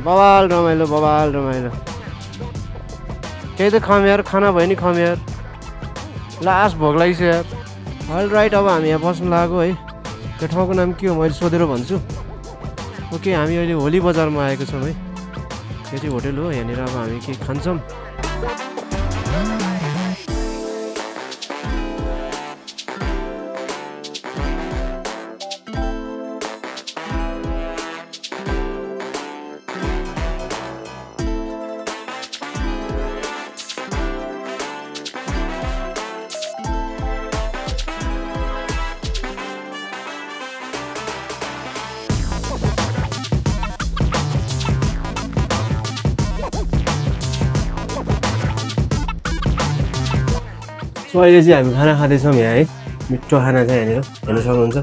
बवाल रमाइलो, बवाल रमाइलो। केही त खाम यार, खाना भयो नि खाम यार। लास्ट भोक लागिछ यार। अल राइट अब हामी यहाँ बस्नु लाग्यो है। त्यो ठाउँको नाम के हो मैले सोधेर भन्छु। ओके हामी अहिले होली बजारमा आएको छौँ है। यो चाहिँ होटेल हो। यहाँनिर अब हामी के खान्छौँ। सो अहिले चाहिँ हामी खाना खाँदैछौँ यहाँ है। मिठो खाना छ यहाँनिर, हेर्नु सक्नुहुन्छ।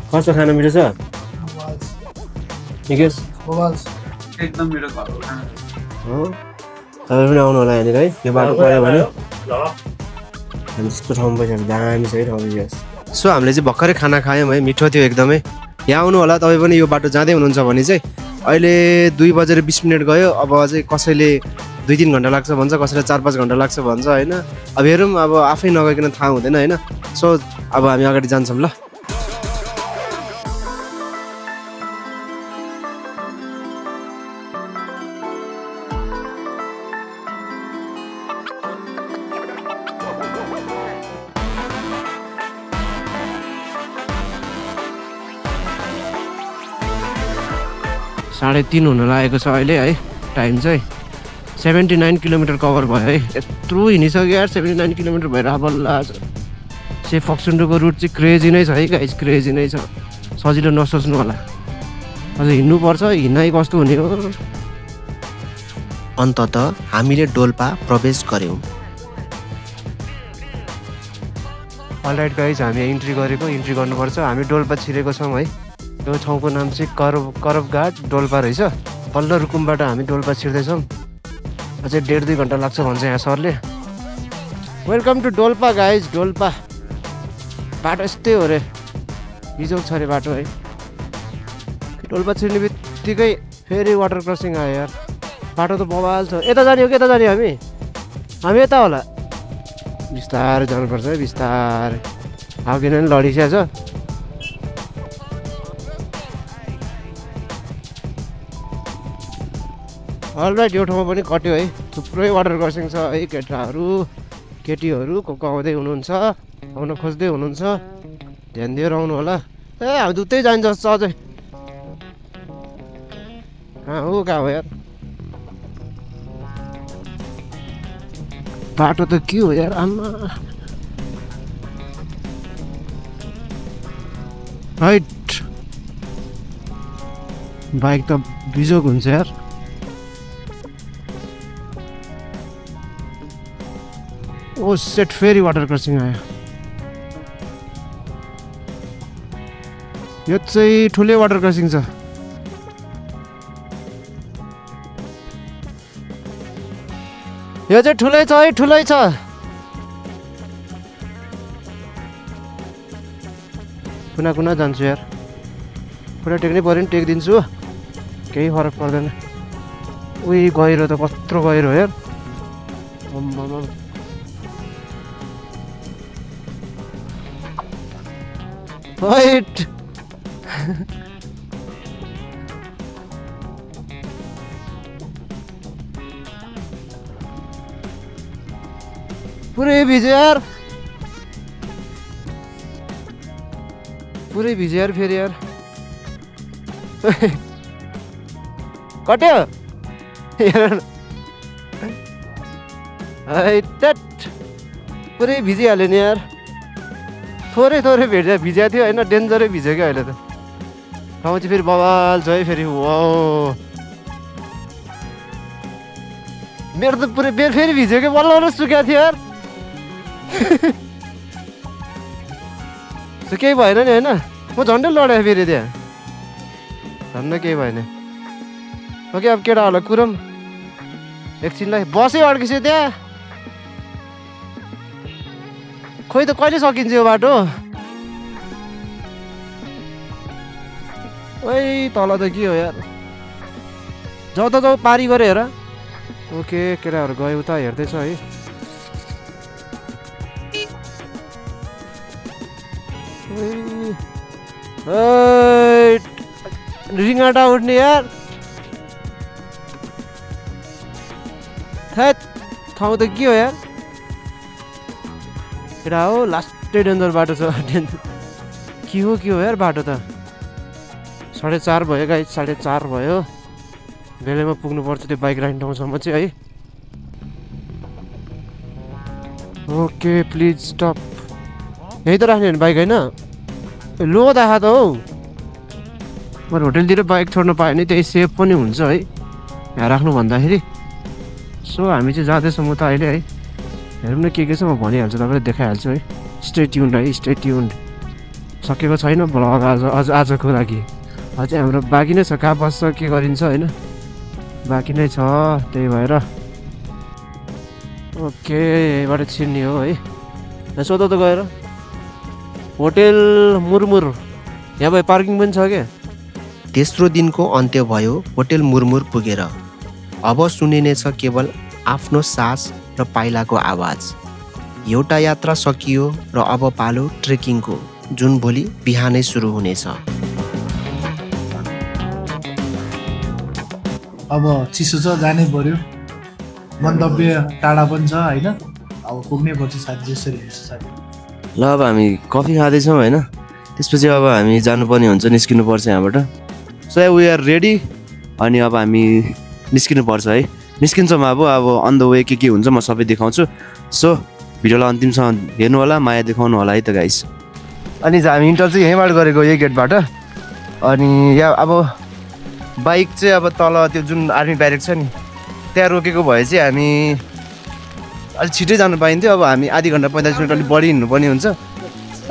कस्तो खाना मिठो छ निकेश? एकदम मिठो घरको खाना हो। तपाईँ पनि आउनु होला यहाँनिर है। यो बाटो पऱ्यो भने हामी त्यस्तो ठाउँमा बसेर दामी छ है ठाउँ। सो हामीले चाहिँ भर्खरै खाना खायौँ है, मिठो थियो एकदमै। यहाँ आउनु होला तपाईँ पनि। यो बाटो जाँदै हुनुहुन्छ भने चाहिँ अहिले 2:20 गयो। अब चाहिँ कसैले 2-3 घन्टा लाग्छ भन्छ, कसैले 4-5 घन्टा लाग्छ भन्छ होइन। अब हेरौँ, अब आफै नगइकन थाहा हुँदैन होइन। सो अब हामी अगाडि जान्छौँ ल। साढे 3 हुन लागेको छ अहिले है। टाइम चाहिँ 79 किलोमिटर कभर भयो है। यत्रो हिँडिसक्यो यार। 79 किलोमिटर भएर बल्ल से फक्सुन्डोको रुट चाहिँ क्रेजी नै छ है गाइज, क्रेजी नै छ। सजिलो नसोच्नु होला, अझ हिँड्नुपर्छ। हिँडाइ कस्तो हुने हो। अन्ततः हामीले डोल्पा प्रवेश गऱ्यौँ। अलराइट गाइज हामी इन्ट्री गरेको, इन्ट्री गर्नुपर्छ। हामी डोल्पा छिरेको छौँ है। यो ठाउँको नाम चाहिँ करबघाट डोल्पा रहेछ। पल्लो रुकुमबाट हामी डोल्पा छिर्दैछौँ। अझै 1.5-2 घन्टा लाग्छ भन्छ यहाँ सरले। Welcome to Dolpa guys. Dolpa बाटो यस्तै हो रे, बिजोग छ अरे बाटो है। डोल्पा छिर्ने बित्तिकै फेरि वाटर क्रसिङ आयो यार। बाटो त बवाल छ। यता जाने हो कि यता जाने हामी? हामी यता होला। बिस्तारै जानुपर्छ है, बिस्तारै। अब किनभने लडिसकेको छ। अलराइट यो ठाउँमा पनि कट्यो है। थुप्रै वाटर क्रसिङ छ है। केटीहरू को आउँदै हुनुहुन्छ, आउन खोज्दै हुनुहुन्छ। ध्यान दिएर आउनु होला। ए हामी त उतै जान्छ जस्तो अझै। कहाँ हो यार बाटो त के हो यार आमा। राइट बाइक त बिजोग हुन्छ यार। ओ सेट फेरि वाटर क्रसिङ आयो। यो चाहिँ ठुलै वाटर क्रसिङ छ। यो चाहिँ ठुलै छ है, ठुलै छ। कुना कुना जान्छु यार, पुरा टेक्नै पऱ्यो नि टेकिदिन्छु, केही फरक पर्दैन। उही गहिरो त कत्रो गहिरो यार। Wait. पुरै भिज्यो यार, पुरै भिज्यो यार फेरि यार। कट्यो पुरै भिजिहाल्यो नि यार। थोरै थोरै भिजेको थियो होइन, डेन्जरै भिज्यो क्या अहिले त। ठाउँ चाहिँ फेरि बवाल छ है फेरि। वाउ मेरो त पुरै बेर फेरि भिज्यो क्या, बल्ल बल्ल सुकेको थियो यार। केही भएन नि होइन, म झन्डै लडेँ फेरि त्यहाँ, झन्डै केही भएन। ओके अब केटाहरूलाई कुरम एकछिनलाई बसै अड्किसक्यो त्यहाँ। खोइ त कहिले सकिन्छ यो बाटो। ओइ तल त के हो यार, जाउ त जाउ पारी गऱ्यो हेर। ओके केटाहरू गयो उता हेर्दैछ है। रिङाटा उठ्ने यार। थैट ठाउँ त के हो यार, केटा हो लास्टै डेन्जर बाटो छ। के हो यार बाटो त। 4:30 भयो गाइस, 4:30 भयो। बेलैमा पुग्नुपर्छ त्यो बाइक राइड ठाउँसम्म चाहिँ है। Okay please stop. यहीँ त राख्ने होइन बाइक होइन, लो देखा त हौ। मैले होटेलतिर बाइक छोड्नु पायो भने त्यही सेफ पनि हुन्छ है यहाँ राख्नु भन्दाखेरि। सो हामी चाहिँ जाँदैछौँ म त अहिले है। हेरौँ न के छ, म भनिहाल्छु, तपाईँलाई देखाइहाल्छु है। स्टे ट्युन्ड है, स्टे ट्युन्ड। सकेको छैन भ्लग आजको लागि, अझै हाम्रो बाँकी नै छ। कहाँ बस्छ के गरिन्छ होइन, बाँकी नै छ, त्यही भएर। ओके यहीँबाट छिर्ने हो है। सोध त गएर होटेल मुरमुर, यहाँ भयो पार्किङ पनि छ क्या। तेस्रो दिनको अन्त्य भयो होटेल मुरमुर पुगेर। अब सुनिनेछ केवल आफ्नो सास र पाइलाको आवाज। एउटा यात्रा सकियो र अब पालो ट्रेकिङको, जुन भोलि बिहानै सुरु हुनेछ। अब चिसो छ, जानै पर्यो। गन्तव्य टाढा पनि छ होइन, अब पुग्नै पर्छ साथी, जसरी हुन्छ साथी। ल अब हामी कफी खाँदैछौँ होइन, त्यसपछि अब हामी जानुपर्ने हुन्छ, निस्किनुपर्छ यहाँबाट। So we are ready. अनि अब हामी निस्किनुपर्छ है, निस्किन्छौँ अब अन द वे के हुन्छ म सबै देखाउँछु। सो भिडियोलाई अन्तिमसम्म हेर्नु होला, माया देखाउनु होला है त गाइस। अनि हामी इन्टर चाहिँ यहीँबाट गरेको, यही गेटबाट। अनि यहाँ अब बाइक चाहिँ अब तल त्यो जुन आर्मी ब्यारेक छ नि त्यहाँ रोकेको भए चाहिँ हामी अलिक छिटै जानु पाइन्थ्यो। अब हामी आधी घन्टा 45 मिनट अलिक बढी हिँड्नुपर्ने हुन्छ।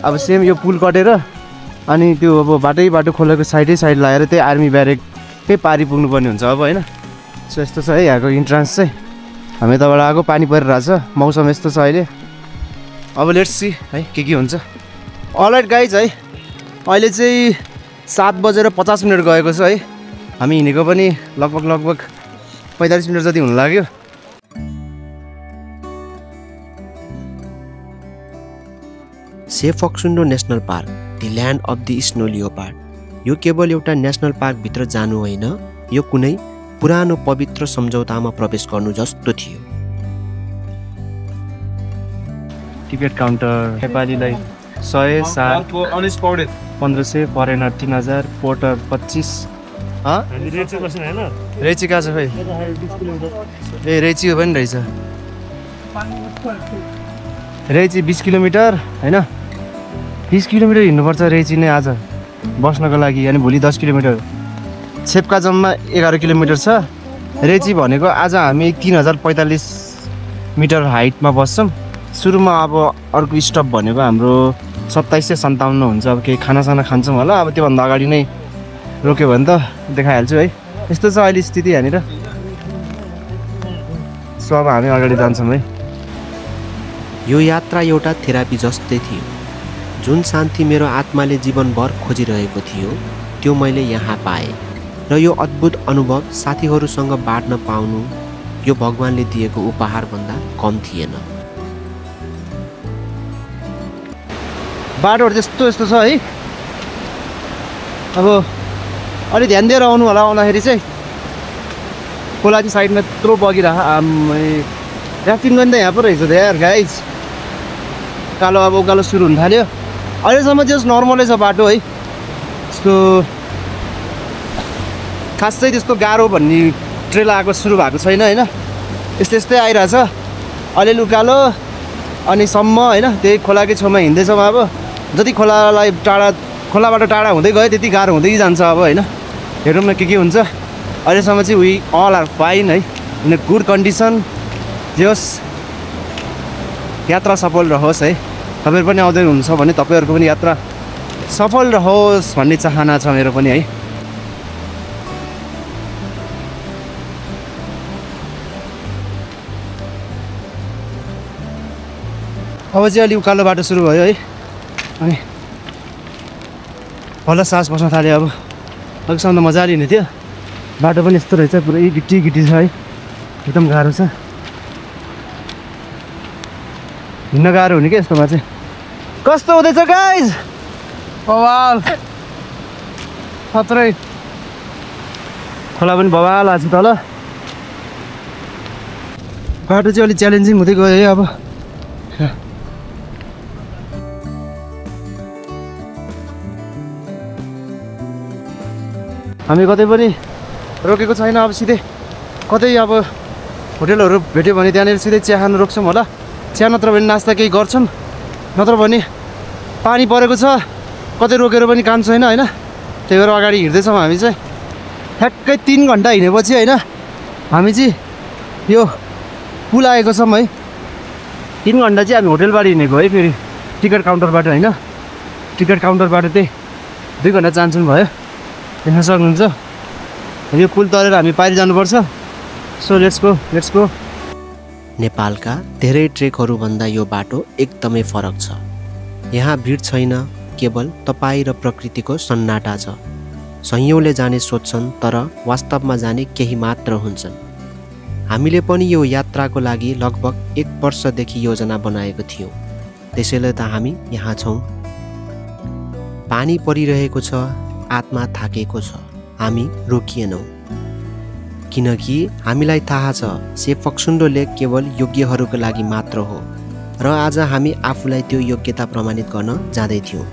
अब सेम यो पुल कटेर अनि त्यो अब बाटो खोलेको साइड लगाएर त्यही आर्मी ब्यारेककै पारी पुग्नुपर्ने हुन्छ अब होइन। सो यस्तो छ है यहाँको इन्ट्रान्स चाहिँ। हामी तबाट आएको, पानी परिरहेको छ, मौसम यस्तो छ अहिले। अब लेट्स सी है के हुन्छ। अलराइट गाइज है, अहिले चाहिँ 7:50 गएको छ है। हामी हिँडेको पनि लगभग 45 मिनट जति हुन लाग्यो। Shey Phoksundo national park, the land of the snow leopard. यो केवल एउटा नेसनल पार्कभित्र जानु होइन, यो कुनै पुरानो पवित्र सम्झौतामा प्रवेश गर्नु जस्तो थियो। टिकट काउन्टर नेपालीलाई 100, 7, 1500, फरेनर 3000, पोर्टर 25। रेची कहाँ छ खै? ए रेची हो पनि रहेछ। रेची 20 किलोमिटर होइन, 20 किलोमिटर हिँड्नुपर्छ रेची नै आज बस्नको लागि, अनि भोलि 10 किलोमिटर। छेप्का जम्मा 11 किलोमिटर छ। रेची भनेको आज हामी 3045 मिटर हाइटमा बस्छौँ। सुरुमा अब अर्को स्टप भनेको हाम्रो 2757 हुन्छ। अब केही खानासाना खान्छौँ होला। अब त्योभन्दा अगाडि नै रोक्यो भने त देखाइहाल्छु है। यस्तो छ अहिले स्थिति यहाँनिर। सो अब हामी अगाडि जान्छौँ है। यो यात्रा एउटा थेरापी जस्तै थियो। जुन शान्ति मेरो आत्माले जीवनभर खोजिरहेको थियो त्यो मैले यहाँ पाएँ र यो अद्भुत अनुभव साथीहरूसँग बाँड्न पाउनु यो भगवानले दिएको उपहारभन्दा कम थिएन। बाटोहरू त्यस्तो यस्तो छ है। अब अलि ध्यान दिएर आउनु होला। आउँदाखेरि चाहिँ खोला चाहिँ साइडमा यत्रो बगिरह ऱ्याफ्टिङ गर्ने त यहाँ पो रहेछ यार गाइज। कालो अब उकालो सुरु हुन थाल्यो। अहिलेसम्म जस्ट नर्मलै छ बाटो है। यसको खासै त्यस्तो गाह्रो भन्ने ट्रेल आएको सुरु भएको छैन होइन। यस्तै यस्तै आइरहेछ। अलिअलि उकालो अनि सम्म होइन। त्यही खोलाकै छेउमा हिँड्दैछौँ। अब जति खोलाबाट टाढा हुँदै गयो त्यति गाह्रो हुँदै जान्छ अब होइन। हेरौँ न के हुन्छ। अहिलेसम्म चाहिँ वी अल आर फाइन है, इन अ गुड कन्डिसन। जे होस् यात्रा सफल रहोस् है। तपाईँहरू पनि आउँदै हुनुहुन्छ भने तपाईँहरूको पनि यात्रा सफल रहोस् भन्ने चाहना छ मेरो पनि है। अब चाहिँ अलि उकालो बाटो सुरु भयो है। अनि हल्ला सास बस्न थाल्यो। अब अघिसम्म त मजाले हिँड्ने थियो। बाटो पनि यस्तो रहेछ, पुरै गिटी गिटी छ है। एकदम गाह्रो छ। हिँड्न गाह्रो हुने क्या यस्तोमा चाहिँ। कस्तो हुँदैछ गाइज? बवाल खत्रै। खोला पनि बवाल आएको छ तल। बाटो चाहिँ अलिक च्यालेन्जिङ हुँदै गयो है। अब हामी कतै पनि रोकेको छैन। अब सिधै कतै अब होटेलहरू भेट्यो भने त्यहाँनिर सिधै चिया खानु रोक्छौँ होला। चिया नत्र भने नास्ता केही गर्छौँ। नत्र भने पानी परेको छ, कतै रोकेर पनि काम छैन होइन। त्यही भएर अगाडि हिँड्दैछौँ हामी चाहिँ। ठ्याक्कै 3 घन्टा हिँडेपछि होइन हामी चाहिँ यो पुल आएको छौँ है। 3 घन्टा चाहिँ हामी होटेलबाट हिँडेको है। फेरि टिकट काउन्टरबाट होइन। टिकट काउन्टरबाट त्यही 2 घन्टा चान्सुन भयो। देख्न सक्नुहुन्छ यो पुल तरेर हामी पारि जानुपर्छ। So let's go. नेपालका धेरै ट्रेकहरूभन्दा यो बाटो एकदमै फरक छ। यहाँ भिड छैन, केवल तपाईँ र प्रकृतिको सन्नाटा छ। सयौँले जाने सोध्छन् तर वास्तवमा जाने केही मात्र हुन्छन्। हामीले पनि यो यात्राको लागि लगभग 1 वर्षदेखि योजना बनाएको थियौँ। त्यसैले त हामी यहाँ छौँ। पानी परिरहेको छ, आत्मा थाकेको छ। हामी रोकिएनौँ किनकि हामीलाई थाहा छ सेफक्सुन्डो लेक केवल योग्यहरूको लागि मात्र हो र आज हामी आफूलाई त्यो योग्यता प्रमाणित गर्न जाँदै थियौँ।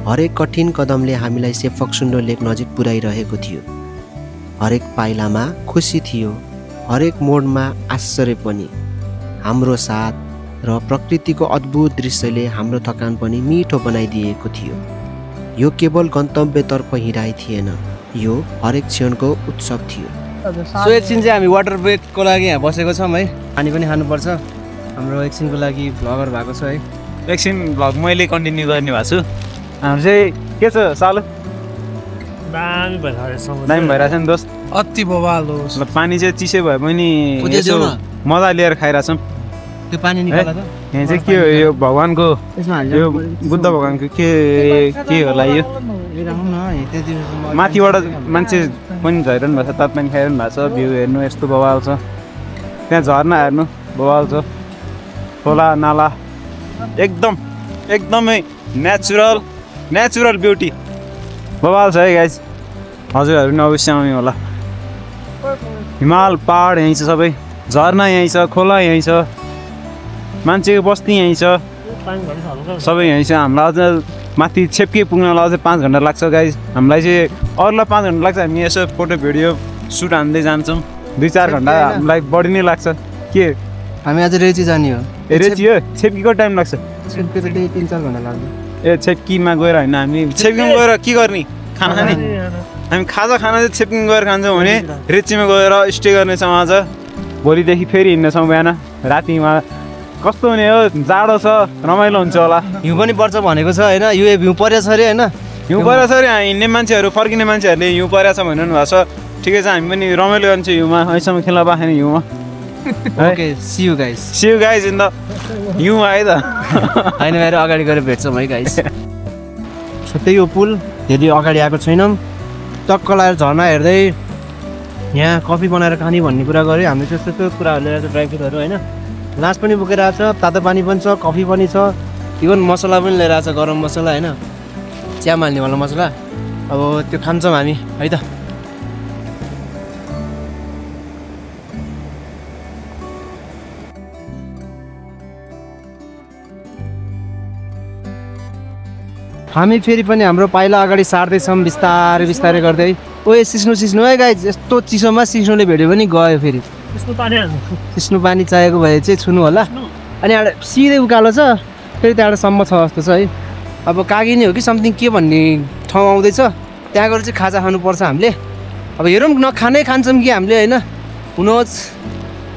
हरेक कठिन कदमले हामीलाई सेफक्सुन्डो लेक नजिक पुर्याइरहेको थियो। हरेक पाइलामा खुसी थियो, हरेक मोडमा आश्चर्य पनि। हाम्रो साथ र प्रकृतिको अद्भुत दृश्यले हाम्रो थकान पनि मिठो बनाइदिएको थियो। यो केवल गन्तव्यतर्फ हिँडाइ थिएन, यो हरेक क्षणको उत्सव थियो। सो एकछिन चाहिँ हामी वाटर ब्रेकको लागि यहाँ बसेको छौँ है। पानी पनि खानुपर्छ। हाम्रो एकछिनको लागि भ्लगर भएको छ है। एकछिन भ्लग मैले कन्टिन्यू गर्ने भएको छु। हाम्रो चाहिँ के छ सालो? दामी भइरहेछ नि दोस्त। अति बवाल होस्। पानी चाहिँ चिसो भए पनि मजा लिएर खाइरहेछौँ। त्यो पानी निकाल्दा त यहाँ चाहिँ के हो? यो भगवानको यो बुद्ध भगवानको के होला यो? माथिबाट मान्छे पनि झरिरहनु भएको छ, तापमानी खाइरहनु भएको छ। भ्यू हेर्नु यस्तो बवाल छ। त्यहाँ झर्ना हेर्नु बवाल छ। खोला नाला एकदमै नेचुरल ब्युटी बवाल छ है गाइज। हजुरहरू पनि अवश्य आउने होला। हिमाल पहाड यहीँ छ, सबै झर्ना यहीँ छ, खोला यहीँ छ, मान्छेको बस्ती यहीँ छ, सबै यहीँ छ। हामीलाई अझ माथि छेप्के पुग्नलाई अझै 5 घन्टा लाग्छ गाइज। हामीलाई चाहिँ अरूलाई 5 घन्टा लाग्छ, हामी यसो फोटो भिडियो सुट हान्दै जान्छौँ। 2-4 घन्टा हामीलाई बढी नै लाग्छ। के हामी आज रेची जाने हो? रेची हो? छेप्कीको टाइम लाग्छ? छेप्की त 3-4 घन्टा लाग्छ। ए छेप्कीमा गएर होइन, हामी छेप्कीमा गएर के गर्ने? खाना खाने? हामी खाजा खाना चाहिँ छेपिङ गएर खान्छौँ भने रेचीमा गएर स्टे गर्नेछौँ आज भोलिदेखि फेरि हिँड्नेछौँ बिहान रातिमा कस्तो हुने हो जाडो छ रमाइलो हुन्छ होला हिउँ पनि पर्छ भनेको छ होइन यो हिउँ परेछ अरे होइन हिउँ परेछ अरे हिँड्ने मान्छेहरू फर्किने मान्छेहरूले हिउँ परेछ भनिरहनु भएको छ ठिकै छ हामी पनि रमाइलो गर्छौँ हिउँमा अहिलेसम्म खेल्न पाएन हिउँमा okay see you guys in the हिउँ आयो त होइन मेरो अगाडि गएर भेट्छौँ है गाइस सो त्यही हो पुल धेरै अगाडि आएको छैनौँ टक्क लगाएर झर्ना हेर्दै यहाँ कफी बनाएर खाने भन्ने कुरा गऱ्यो हामीले त्यस्तो कुराहरू लिएर ड्राई फ्रुटहरू होइन लास पनि बोकेर आएको छ तातो पानी पनि छ कफी पनि छ इभन मसला पनि लिएर आएको छ गरम मसला होइन चियामा हाल्नेवाला मसला अब त्यो खान्छौँ हामी है त हामी फेरि पनि हाम्रो पाइला अगाडि सार्दैछौँ बिस्तारै बिस्तारै गर्दै ओए सिस्नु है गाइस यस्तो चिसोमा सिस्नुले भेट्यो भने गयो फेरि सिस्नु पानी चाहिएको भए चाहिँ छुनु होला अनि एउटा सिधै उकालो छ फेरि त्यहाँबाट सम्म छ जस्तो छ है अब कागिनी हो कि समथिङ के भन्ने ठाउँ आउँदैछ त्यहाँ गएर चाहिँ खाजा खानुपर्छ हामीले अब हेरौँ नखानै खान्छौँ कि हामीले होइन हुनुहोस्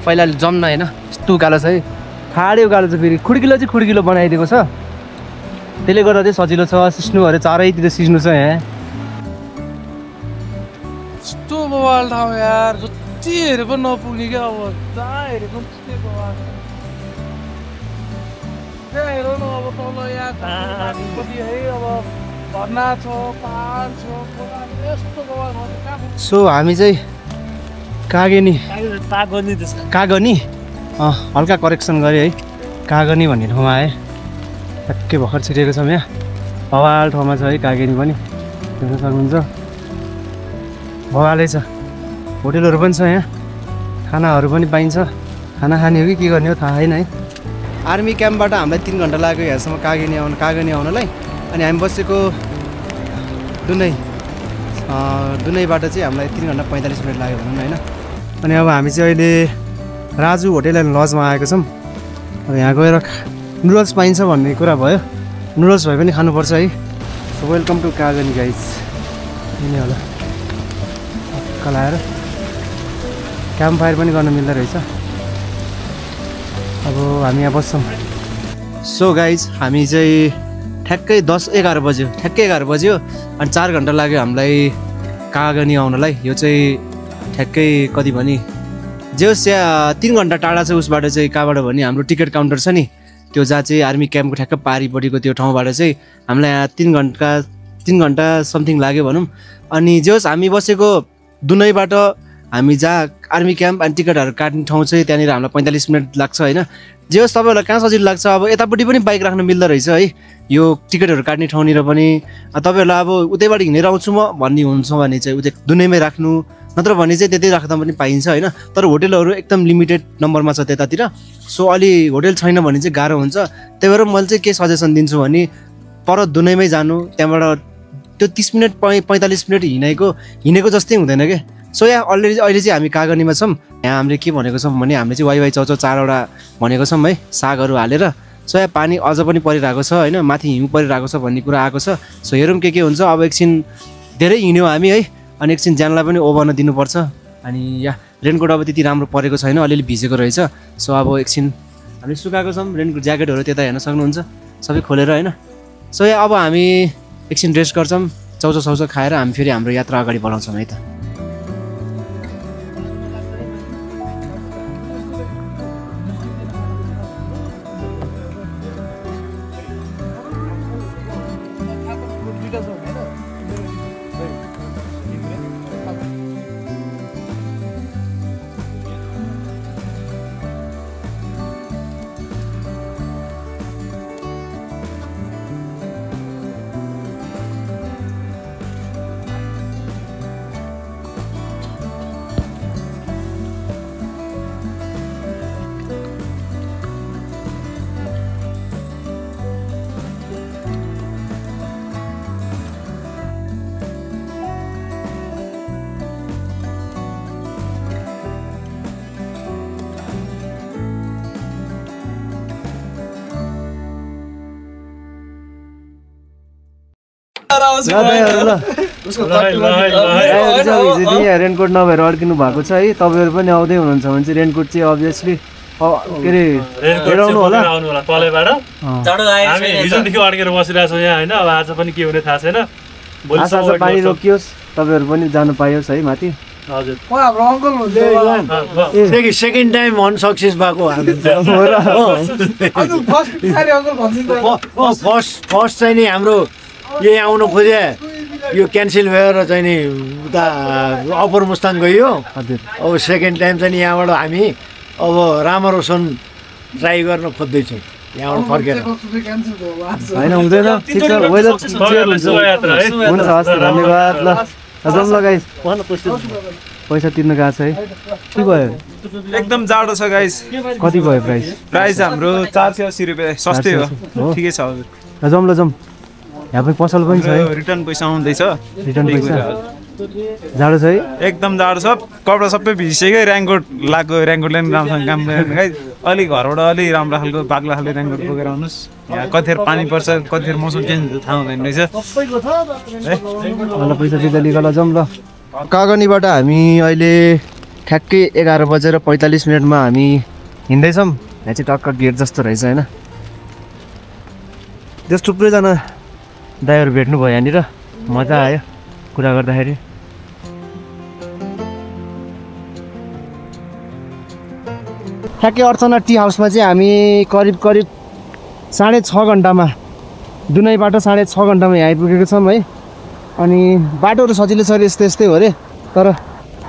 पहिला जम्न होइन यस्तो उकालो छ है ठाडै उकालो छ फेरि खुड्किलो बनाइदिएको छ त्यसले गर्दा चाहिँ सजिलो छ सिस्नुहरू चारैतिर सिस्नु छ यहाँ यस्तो बवाल ठाउँ यार जति हेरे पनि नपुग्ने क्या अब जहाँ हेरे पनि त्यस्तै बवाल त्यहाँ हेर न अब तल यहाँ है अब झर्ना छ पहाड छ यस्तो बवाल ठाउँ सो हामी चाहिँ कागनी हल्का करेक्सन गरेँ है कागनी भन्ने ठाउँमा आएँ ठ्याक्कै भर्खर छिटेको छौँ यहाँ बवाल ठाउँमा छ है कागेनी पनि देख्न सक्नुहुन्छ बवालै छ होटेलहरू पनि छ यहाँ खानाहरू पनि पाइन्छ खाना खाने हो कि के गर्ने हो थाहा छैन है आर्मी क्याम्पबाट हामीलाई 3 घन्टा लाग्यो यहाँसम्म कागनी आउनलाई अनि हामी बसेको दुनैबाट चाहिँ हामीलाई 3 घन्टा 45 मिनट लाग्यो भनौँ न होइन अनि अब हामी चाहिँ अहिले राजु होटेल एन्ड लजमा आएको छौँ अब यहाँ गएर नुडल्स पाइन्छ भन्ने कुरा भयो नुडल्स भए पनि खानुपर्छ है सो वेलकम टु कागनी गाइज यिनी होला कलाएर क्याम्प फायर पनि गर्न मिल्दो रहेछ अब हामी यहाँ बस्छौँ सो गाइज हामी चाहिँ ठ्याक्कै 10-11 बज्यो अनि 4 घन्टा लाग्यो हामीलाई कागनी आउनलाई यो चाहिँ ठ्याक्कै कति भने जे होस् यहाँ 3 घन्टा टाढा छ उसबाट चाहिँ कहाँबाट भने हाम्रो टिकट काउन्टर छ नि त्यो जहाँ चाहिँ आर्मी क्याम्पको ठ्याक्क पारिपट्टिको त्यो ठाउँबाट चाहिँ हामीलाई यहाँ 3 घन्टा समथिङ लाग्यो भनौँ अनि जे होस् हामी बसेको दुनैबाट हामी जहाँ आर्मी क्याम्प अनि टिकटहरू काट्ने ठाउँ चाहिँ त्यहाँनिर हामीलाई 45 मिनट लाग्छ होइन जे होस् तपाईँहरूलाई कहाँ सजिलो लाग्छ अब यतापट्टि पनि बाइक राख्न मिल्दो रहेछ है यो टिकटहरू काट्ने ठाउँनिर पनि तपाईँहरूलाई अब उतैबाट हिँडेर आउँछु म भन्ने हुन्छ भने चाहिँ उतै दुनैमै राख्नु नत्र भने चाहिँ त्यतै राख्दा पनि पाइन्छ होइन तर होटेलहरू एकदम लिमिटेड नम्बरमा छ त्यतातिर सो अलि होटेल छैन भने चाहिँ गाह्रो हुन्छ त्यही भएर मैले चाहिँ के सजेसन दिन्छु भने पर दुनैमै जानु त्यहाँबाट त्यो 30 मिनट 45 मिनट हिँडेको जस्तै हुँदैन क्या सो यहाँ अहिले चाहिँ हामी कागनीमा छौँ यहाँ हामीले के भनेको छौँ भने हामीले चाहिँ वाइवाई चाउचाउ 4वटा भनेको छौँ है सागहरू हालेर सो यहाँ पानी अझ पनि परिरहेको छ होइन माथि हिउँ परिरहेको छ भन्ने कुरा आएको छ सो हेरौँ के हुन्छ अब एकछिन धेरै हिँड्यौँ हामी है अनि एकछिन ज्यानलाई पनि ओभर्न दिनुपर्छ अनि यहाँ रेनकोट अब त्यति राम्रो परेको छैन अलिअलि भिजेको रहेछ सो अब एकछिन हामीले सुकाएको छौँ रेनकोट ज्याकेटहरू त्यता हेर्न सक्नुहुन्छ सबै खोलेर होइन सो यहाँ अब हामी एकछिन रेस्ट गर्छौँ चाउचाउ खाएर हामी फेरि हाम्रो यात्रा अगाडि बढाउँछौँ है त रेनकोट नभएर अड्किनु भएको छ है तपाईँहरू पनि आउँदै हुनुहुन्छ भने चाहिँ रेनकोट चाहिँ अभियसली के अरे हेराउनु होला तलैबाट हामी हिजोदेखि अड्केर बसिरहेको छौँ यहाँ होइन अब आज पनि के हुने थाहा छैन आशा छ पानी रोकियोस् तपाईँहरू पनि जानु पाइयोस् है माथि हजुर सेकेन्ड टाइम अनसक्सेस भएको फर्स्ट चाहिँ नि हाम्रो यही आउनु खोजे यो क्यान्सल भएर चाहिँ नि उता अप्पर मुस्ताङ गयो अब सेकेन्ड टाइम चाहिँ यहाँबाट हामी अब रामरोसन ट्राई गर्न खोज्दैछौँ यहाँबाट फर्केर होइन हुँदैन ठिक छ वेदर हुन्छ हस् धन्यवाद ल जाउँ ल गाइस पैसा तिर्नु गएको छ है के भयो एकदम जाडो छ गाइस कति भयो प्राइस हाम्रो 480 रुपियाँ सस्तै हो ठिकै छ हजुर जाउँ ल जाउँ यहाँ पनि पसल पनि छ है रिटर्न पैसा आउँदैछ रिटर्न पैसा जाडो छ है एकदम जाडो छ कपडा सबै भिजिसक्यो रेनकोट लगाएको रेनकोटले पनि राम्रोसँग काम गरेन गाइस अलि घरबाट अलि राम्रो खालको बाग्ला खालको रेनकोट बोकेर आउनुहोस् यहाँ कतिखेर पानी पर्छ कतिखेर मौसम चेन्ज हुन्छ थाहा हुँदैन रहेछ ल पैसा दिँदा लिगल जाउँ ल कागनीबाट हामी अहिले ठ्याक्कै 11:45 हामी हिँड्दैछौँ यहाँ चाहिँ टक्क गेट जस्तो रहेछ होइन त्यस थुप्रैजना ड्राइभर भेट्नु भयो यहाँनिर मजा आयो कुरा गर्दाखेरि ठ्याक्कै अर्चना टी हाउसमा चाहिँ हामी करिब 6.5 घन्टामा दुनै बाटो 6.5 घन्टामा यहाँ आइपुगेको छौँ है अनि बाटोहरू सजिलो छ अरे यस्तै हो अरे तर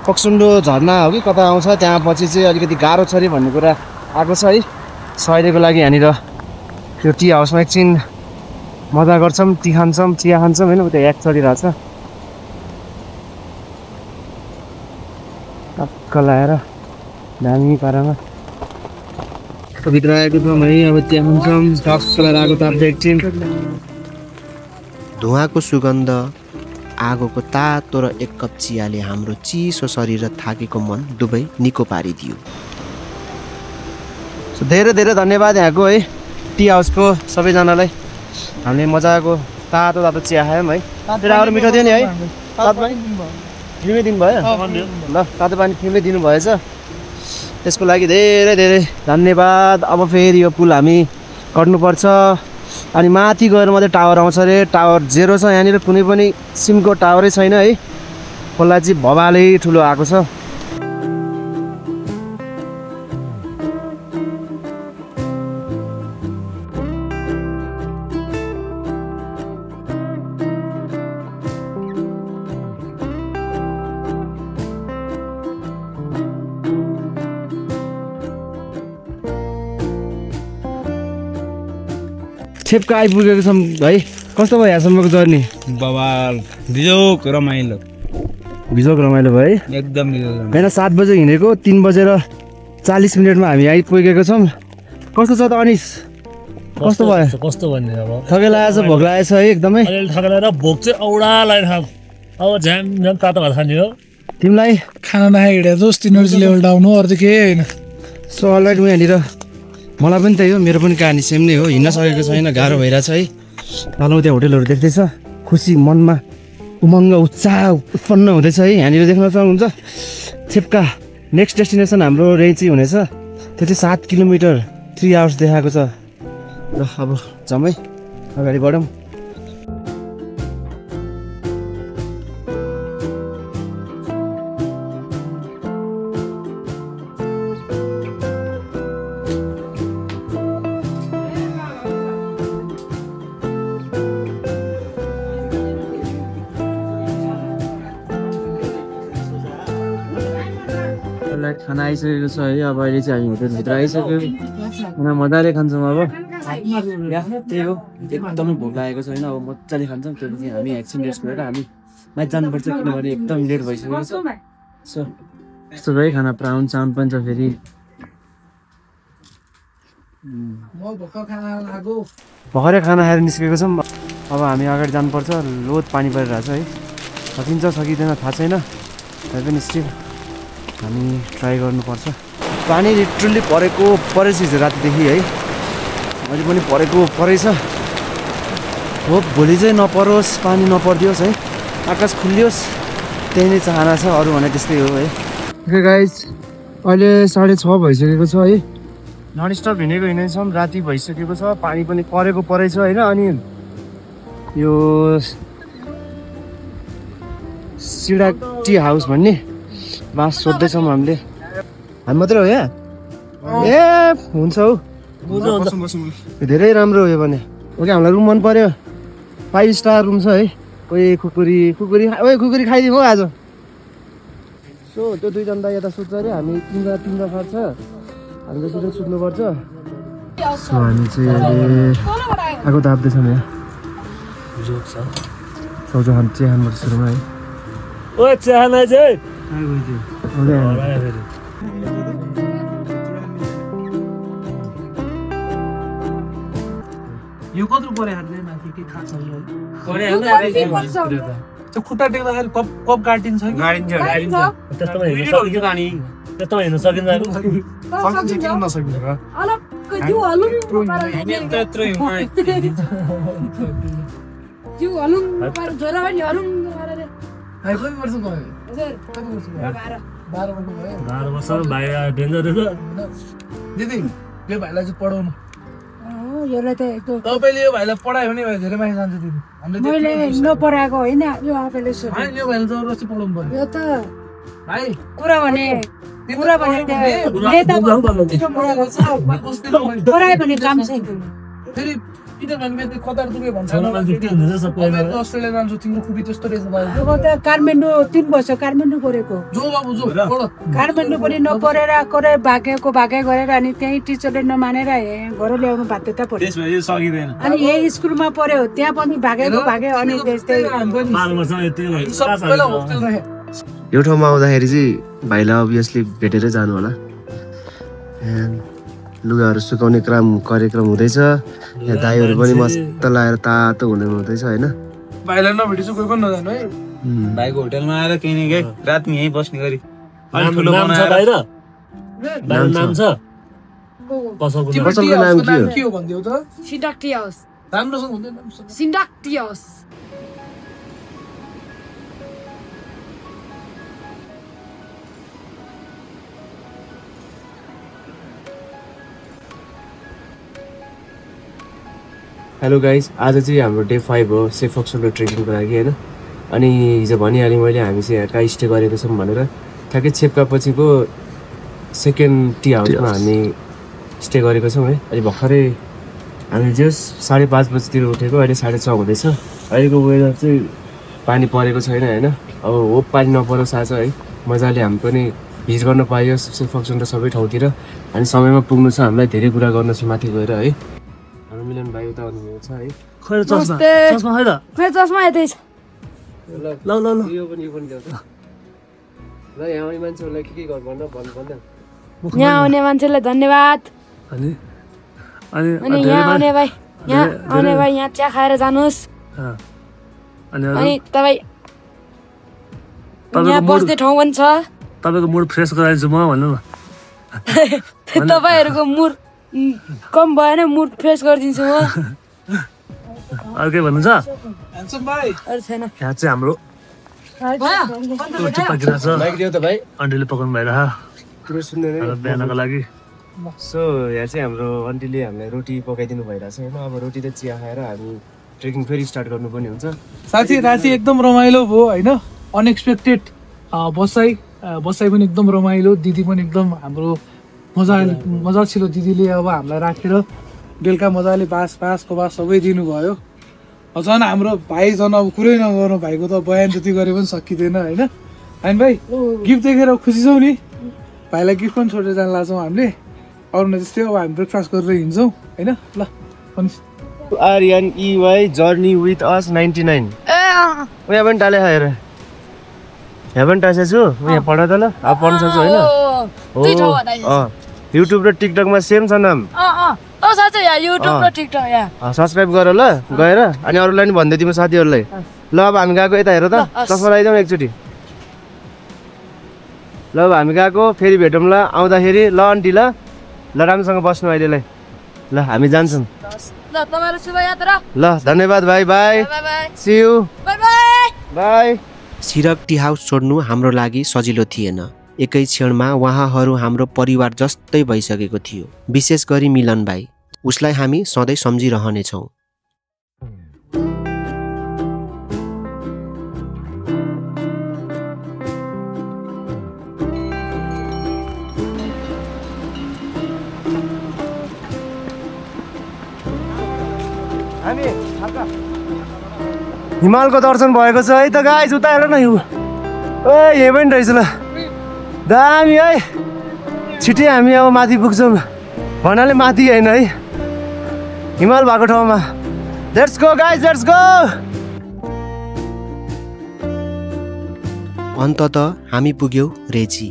पक्सुन्डो झरना हो कि कता आउँछ त्यहाँ पछि चाहिँ अलिकति गाह्रो छ अरे भन्ने कुरा आएको छ है सहिलेको लागि यहाँनिर त्यो टी हाउसमा एकछिन मजा गर्छौँ टी खान्छौँ चिया खान्छौँ होइन उता याक चलिरहेछ टक्क लगाएर दामी पारामा भित्र आएको छौँ है अब चिया खान्छौँ टक्क लगाएर आगो ताप्छ एकछिन धुवाको सुगन्ध आगोको तातो र एक कप चियाले हाम्रो चिसो शरीर र थाकेको मन दुवै निको पारिदियो धेरै धेरै धन्यवाद यहाँको है टी हाउसको सबैजनालाई हामीले मजाको तातो तातो चिया खायौँ है राम्रो मिठो थियो नि है तातो पानी फ्रीमै दिनुभयो ल तातो पानी फ्रीमै दिनुभएछ त्यसको लागि धेरै धेरै धन्यवाद अब फेरि यो पुल हामी कट्नुपर्छ अनि माथि गएर मात्रै टावर आउँछ अरे टावर जेरो छ यहाँनिर कुनै पनि सिमको टावरै छैन है खोला चाहिँ भवालै ठुलो आएको छ छेपका आइपुगेको छौँ है कस्तो भयो यहाँसम्मको जर्नी बवाल भिजोक रमाइलो भयो है एकदम होइन 7 बजे हिँडेको 3:40 हामी आइपुगेको छौँ कस्तो छ त अनिस कस्तो भयो कस्तो भन्ने अब थकै लागेछ भोक लागेछ है एकदमै थकै लागेर भोक चाहिँ औडा लागेर अब झ्याम तातो भात खाने हो तिमीलाई खाना नखाइ हिँडेको जोस् इनर्जी लेभल डाउन हो अरू त केही होइन सो अलरेडी म यहाँनिर मलाई पनि त्यही हो मेरो पनि कहानी सेम नै हो हिँड्न सकेको छैन गाह्रो भइरहेछ है तल त्यहाँ होटेलहरू देख्दैछ खुसी मनमा उमङ्ग उत्साह उत्पन्न हुँदैछ है यहाँनिर देख्न सक्नुहुन्छ छेप्का नेक्स्ट डेस्टिनेसन हाम्रो रेन्ची हुनेछ त्यो चाहिँ 7 किलोमिटर 3 आवर्स देखाएको छ र अब जम्मै अगाडि बढौँ खाना आइसकेको छ है अब अहिले चाहिँ हामी होटेलभित्र आइसक्यो खाना मजाले खान्छौँ अब त्यही हो एकदमै भोक लागेको छ होइन अब मजाले खान्छौँ त्यसपछि हामी एकछिन रेस्ट गरेर हामी माथि जानुपर्छ किनभने एकदम लेट भइसकेको छ सो यस्तो है खाना प्राउन चाउन पनि छ फेरि भर्खरै खाना खाएर निस्केको छौँ अब हामी अगाडि जानुपर्छ लोत पानी परिरहेछ है सकिन्छ सकिँदैन थाहा छैन तै पनि स्टिल हामी ट्राई गर्नुपर्छ पानी लिटरली परेको परेछ हिजो रातिदेखि है अहिले पनि परेको परेछ होप भोलि चाहिँ नपरोस्, पानी नपरिदियोस् है, आकाश खुलियोस्, त्यही नै चाहना छ, अरू भने त्यस्तै हो है। ओके गाइज, अहिले 6:30 भइसकेको छ है, ननस्टप हिँडेको हिँड्छौँ, राति भइसकेको छ, पानी पनि परेको परै छ होइन। अनि यो सिडा टी हाउस भन्ने बास सोध्दैछौँ हामीले, हामी मात्रै हो यहाँ? ए हुन्छ हौ, धेरै राम्रो हो यो भने। ओके, हामीलाई रुम मन पर्यो, 5 स्टार रुम छ है। ओए खुकुरी खाइदिउँ हौ आज। सो त्यो दुईजना त यता सुत्छ अरे, हामी तिनवटा फाट्छ, हामी त सुत्दै सुत्नुपर्छ। सो हामी चाहिँ अहिले आगो ताप्दैछौँ यहाँ, सौजो चिया खानुपर्छ सुरुमा है। यो कत्रो परे हाल्ने माथि के थाहा छैन त्यो खुट्टा टेक्दाखेरि कप काटिन्छ कि गाडिन्छ त्यस्तोमा हेर्न सकिन्छ त अनि त्यस्तोमा हेर्न सकिन्छ किन नसकिन्छ र अलक्कै त्यो हलुङ त्यत्रो त्यो हलुङ जोरा पनि हलुङ गरेर कति वर्ष भयो हजुर कति वर्ष भयो 12 वर्ष भाइ डेन्जर रहेछ दिदी यो भाइलाई चाहिँ पढाउनु योलाई त एकदम तपाईले यो भाइलाई पढायो भने भाइ धेरै माथि जान्छ दिदी हामीले नपढाएको होइन यो आफैले सोच हैन यो भाइले जबरजस्ती पढाउनु पर्यो यो त भाइ कुरा भने पढायो भने काम छैन फेरि किन भन्ने कतार दुबे भन्छ अस्ट्रेलिया जान्छु तिम्रो खुबी त्यस्तो रहेछ भाइ यो त काठमाडौँ 3 वर्ष काठमाडौँ पढेको जो बाबु जो काठमाडौँ पनि नपढेर करे भागेको गरेर अनि त्यही टिचरले नमानेर घर ल्याउनु बाध्यता पर्यो त्यसमा यो सकिदैन अनि यही स्कुलमा पढ्यो त्यहाँ पनि भागे अनि त्यस्तै यो ठाउँमा आउँदाखेरि चाहिँ भाइलाई अभियसली भेटेरै जानु होला। लुगाहरू सुकाउने कार्यक्रम हुँदैछ, यहाँ दाइहरू पनि मस्त लाएर तातो हुँदैछ होइन। भाइलाई नभेटेछु कोही पनि नजानु है भाइको होटलमा आएर केही न केही रात यहीँ बस्ने गरी नाम छ बाहिर नाम छ पसलको नाम के हो भन्दियौ त सिन्डाक टी हाउस राम्रोसँग हुँदैन सिन्डाक टी हाउस हेलो गाइस, आज चाहिँ हाम्रो डे 5 हो सेफ फक्सनको ट्रेकिङको लागि होइन। अनि हिजो भनिहालेँ मैले हामी चाहिँ यहाँ कहाँ स्टे गरेको छौँ भनेर। ठ्याक्कै छेप्का पछिको सेकेन्ड टी हाउसमा हामी स्टे गरेको छौँ है। अहिले भर्खरै हामी जस 5:30 बजीतिर उठेको, अहिले 6:30 हुँदैछ। अहिलेको वेदर चाहिँ पानी परेको छैन होइन, अब होप पानी नपरोस् आज है, मजाले हामी पनि भिजिट गर्न पाइयोस् सेफ फक्सन र सबै ठाउँतिर। अनि समयमा पुग्नु छ, हामीलाई धेरै कुरा गर्नु छ माथि गएर है। मिलन भाइ उता आउनुभएको छ है, खै चस्मा खै त खै चस्मा यतै छ ल यो पनि देऊ त ल। यहाँ आउने मान्छेहरूलाई के गर भन्नु यहाँ आउने मान्छेलाई धन्यवाद। अनि यहाँ आउने भाइ यहाँ चिया खाएर जानुहोस्। अनि तपाईँ यहाँ बस्ने ठाउँ पनि छ, तपाईँको मुड फ्रेस गराइदिन्छु म भन्नु न। तपाईँहरूको मुड कम भएन, मुड फ्रेस गरिदिन्छु म। अरू के भन्नुहुन्छ? अरू छैन। यहाँ चाहिँ हाम्रो रोटी पाकिरहेको छ, आन्टीले पकाउनु भइरहेको बिहानको लागि। सो यहाँ चाहिँ हाम्रो आन्टीले हामीलाई रोटी पकाइदिनु भइरहेको छ होइन। अब रोटी र चिया खाएर हामी ट्रेकिङ फेरि स्टार्ट गर्नुपर्ने हुन्छ। साथी राति एकदम रमाइलो भयो होइन, अनएक्सपेक्टेड बसाइ पनि एकदम रमाइलो, दिदी पनि एकदम हाम्रो मजा छिलो। दिदीले अब हामीलाई राखेर बेलुका मजाले बास सबै दिनुभयो। झन् हाम्रो भाइ झन् अब कुरै नगर्नु, भाइको त बयान जति गरे पनि सकिँदैन होइन। होइन भाइ गिफ्ट देखेर खुसी छौँ नि, भाइलाई गिफ्ट पनि छोडेर जान लाग्छौँ हामीले। अरू न त्यस्तै अब हामी ब्रेकफास्ट गरेर हिँड्छौँ होइन। ल RNEY जर्नी विथ अस 99 यहाँ पनि टाले खाएर यहाँ पनि टासेको छु। यहाँ पढ त ल, अब पढ्नु सक्छु होइन। युट्युब र टिकटकमा सेम छ नाम। सब्सक्राइब गर ल गएर, अनि अरूलाई पनि भन्दै दिउँ साथीहरूलाई। ल अब हामी गएको यता हेर त, चस्मा लगाइदिउँ एकचोटि। ल अब हामी गएको, फेरि भेटौँ ल आउँदाखेरि। ल आन्टी ल राम्रोसँग बस्नु अहिलेलाई। ल हामी जान्छौँ। ल तपाईहरु शुभ यात्रा ल धन्यवाद भाइ bye bye bye see you bye bye bye सिरक टी हाउस छोड्नु हाम्रो लागि सजिलो थिएन। एकै क्षणमा उहाँहरू हाम्रो परिवार जस्तै भइसकेको थियो। विशेष गरी मिलन भाइ, उसलाई हामी सधैँ सम्झिरहनेछौँ। हिमालको दर्शन भएको छ है त गाइस। उता हेर न यो ए पनि रहेछ ल दामी है। छिट्टै हामी अब माथि पुग्छौँ भन्नाले माथि होइन है हिमाल भएको ठाउँमा। Let's go guys let's go. अन्ततः हामी पुग्यौँ Rechi.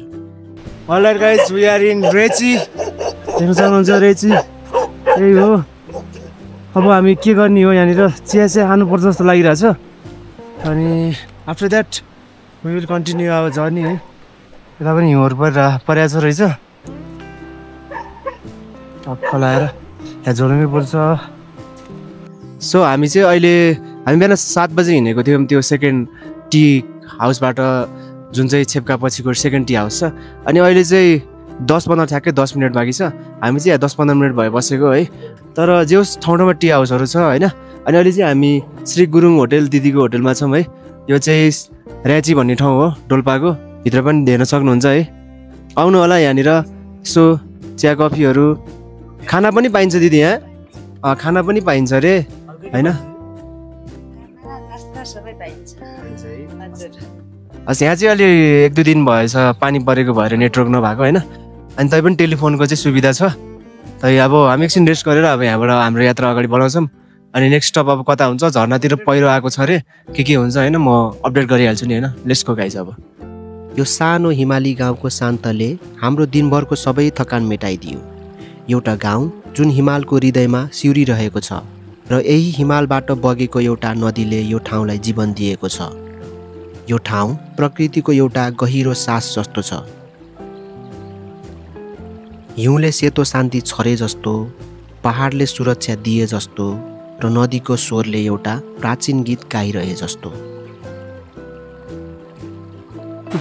Alright guys we are in Rechi. देख्न सक्नुहुन्छ रेची यही हो। अब हामी के गर्ने हो यहाँनिर चिया चिया खानुपर्छ जस्तो लागिरहेछ। अनि after that we will continue our journey है। यता पनि हिउँहरू परिरहेको रहेछ। टक्क लगाएर यहाँ जोड्नै पर्छ। सो हामी चाहिँ अहिले हामी बिहान 7 बजे हिँडेको थियौँ त्यो सेकेन्ड टी हाउसबाट, जुन चाहिँ छेप्का पछिको सेकेन्ड टी हाउस छ। अनि अहिले चाहिँ 10-15 ठ्याक्कै 10 मिनट बाँकी छ। हामी चाहिँ यहाँ 10-15 मिनट भयो बसेको है। तर जे होस् ठाउँ ठाउँमा टी हाउसहरू छ होइन। अनि अहिले चाहिँ हामी श्री गुरुङ होटेल दिदीको होटेलमा छौँ है। यो चाहिँ र्याची भन्ने ठाउँ हो डोल्पाको। भित्र पनि हेर्न सक्नुहुन्छ है। आउनु होला यहाँनिर। यसो चिया कफीहरू खाना पनि पाइन्छ दिदी यहाँ। खाना पनि पाइन्छ अरे होइन। यहाँ चाहिँ अलि 1-2 दिन भएछ पानी परेको भएर नेटवर्क नभएको होइन। अनि तै पनि टेलिफोनको चाहिँ सुविधा छ। तै अब हामी एकछिन रेस्ट गरेर अब यहाँबाट हाम्रो यात्रा अगाडि बढाउँछौँ। अनि नेक्स्ट स्टप अब कता हुन्छ, झर्नातिर पहिरो आएको छ अरे के हुन्छ होइन, म अपडेट गरिहाल्छु नि होइन। Let's go guys. अब यो सानो हिमाली गाउँको शान्तले हाम्रो दिनभरको सबै थकान मेटाइदियो। एउटा गाउँ जुन हिमालको हृदयमा सिउरिरहेको छ र यही हिमालबाट बगेको एउटा नदीले यो ठाउँलाई जीवन दिएको छ। यो ठाउँ प्रकृतिको एउटा गहिरो सास जस्तो छ। हिउँले सेतो शान्ति छरे जस्तो, पहाडले सुरक्षा दिए जस्तो र नदीको स्वरले एउटा प्राचीन गीत गाइरहे जस्तो।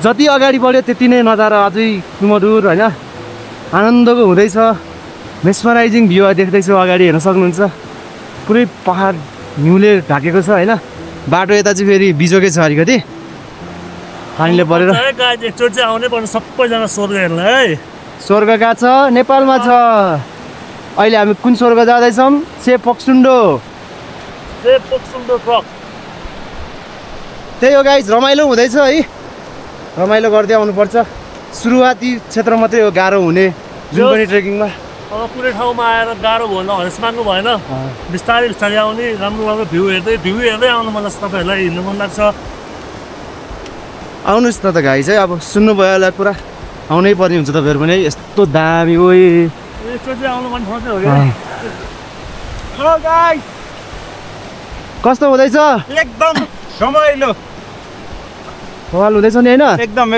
जति अगाडि बढ्यो त्यति नै नजारा अझै सुमधुर होइन, आनन्दको हुँदैछ। मेस्मराइजिङ भ्यू देख्दैछु अगाडि हेर्न सक्नुहुन्छ। पुरै पहाड हिउँले ढाकेको छ होइन। बाटो यता चाहिँ फेरि बिजोकै छ अलिकति पानीले परेर। एकचोटि चाहिँ आउनै पर्ने सबैजना स्वर्ग हेर्नलाई है। स्वर्ग कहाँ छ? नेपालमा छ। अहिले हामी कुन स्वर्ग जाँदैछौँ? से फोक्सुन्डो। त्यही हो गाइस, रमाइलो हुँदैछ है। रमाइलो गर्दै आउनुपर्छ। सुरुवाती क्षेत्र मात्रै हो गाह्रो हुने जुन पनि ट्रेकिङमा। अब पुरै ठाउँमा आएर गाह्रो भएन, हरेस मान्नु भएन। बिस्तारै बिस्तारै आउने, राम्रो भ्यू हेर्दै आउनु मन लाग्छ। तपाईँहरूलाई हिँड्नु मन लाग्छ आउनुहोस् न त गाइस है। अब सुन्नुभयो होला पुरा आउनै पर्ने हुन्छ तपाईँहरू पनि। यस्तो दामी हो एकचोटि आउनु मन पर्छ हो क्या। हेलो गाइस, कस्तो हुँदैछ? एकदम रमाइलो बवाल हुँदैछ नि होइन? एकदम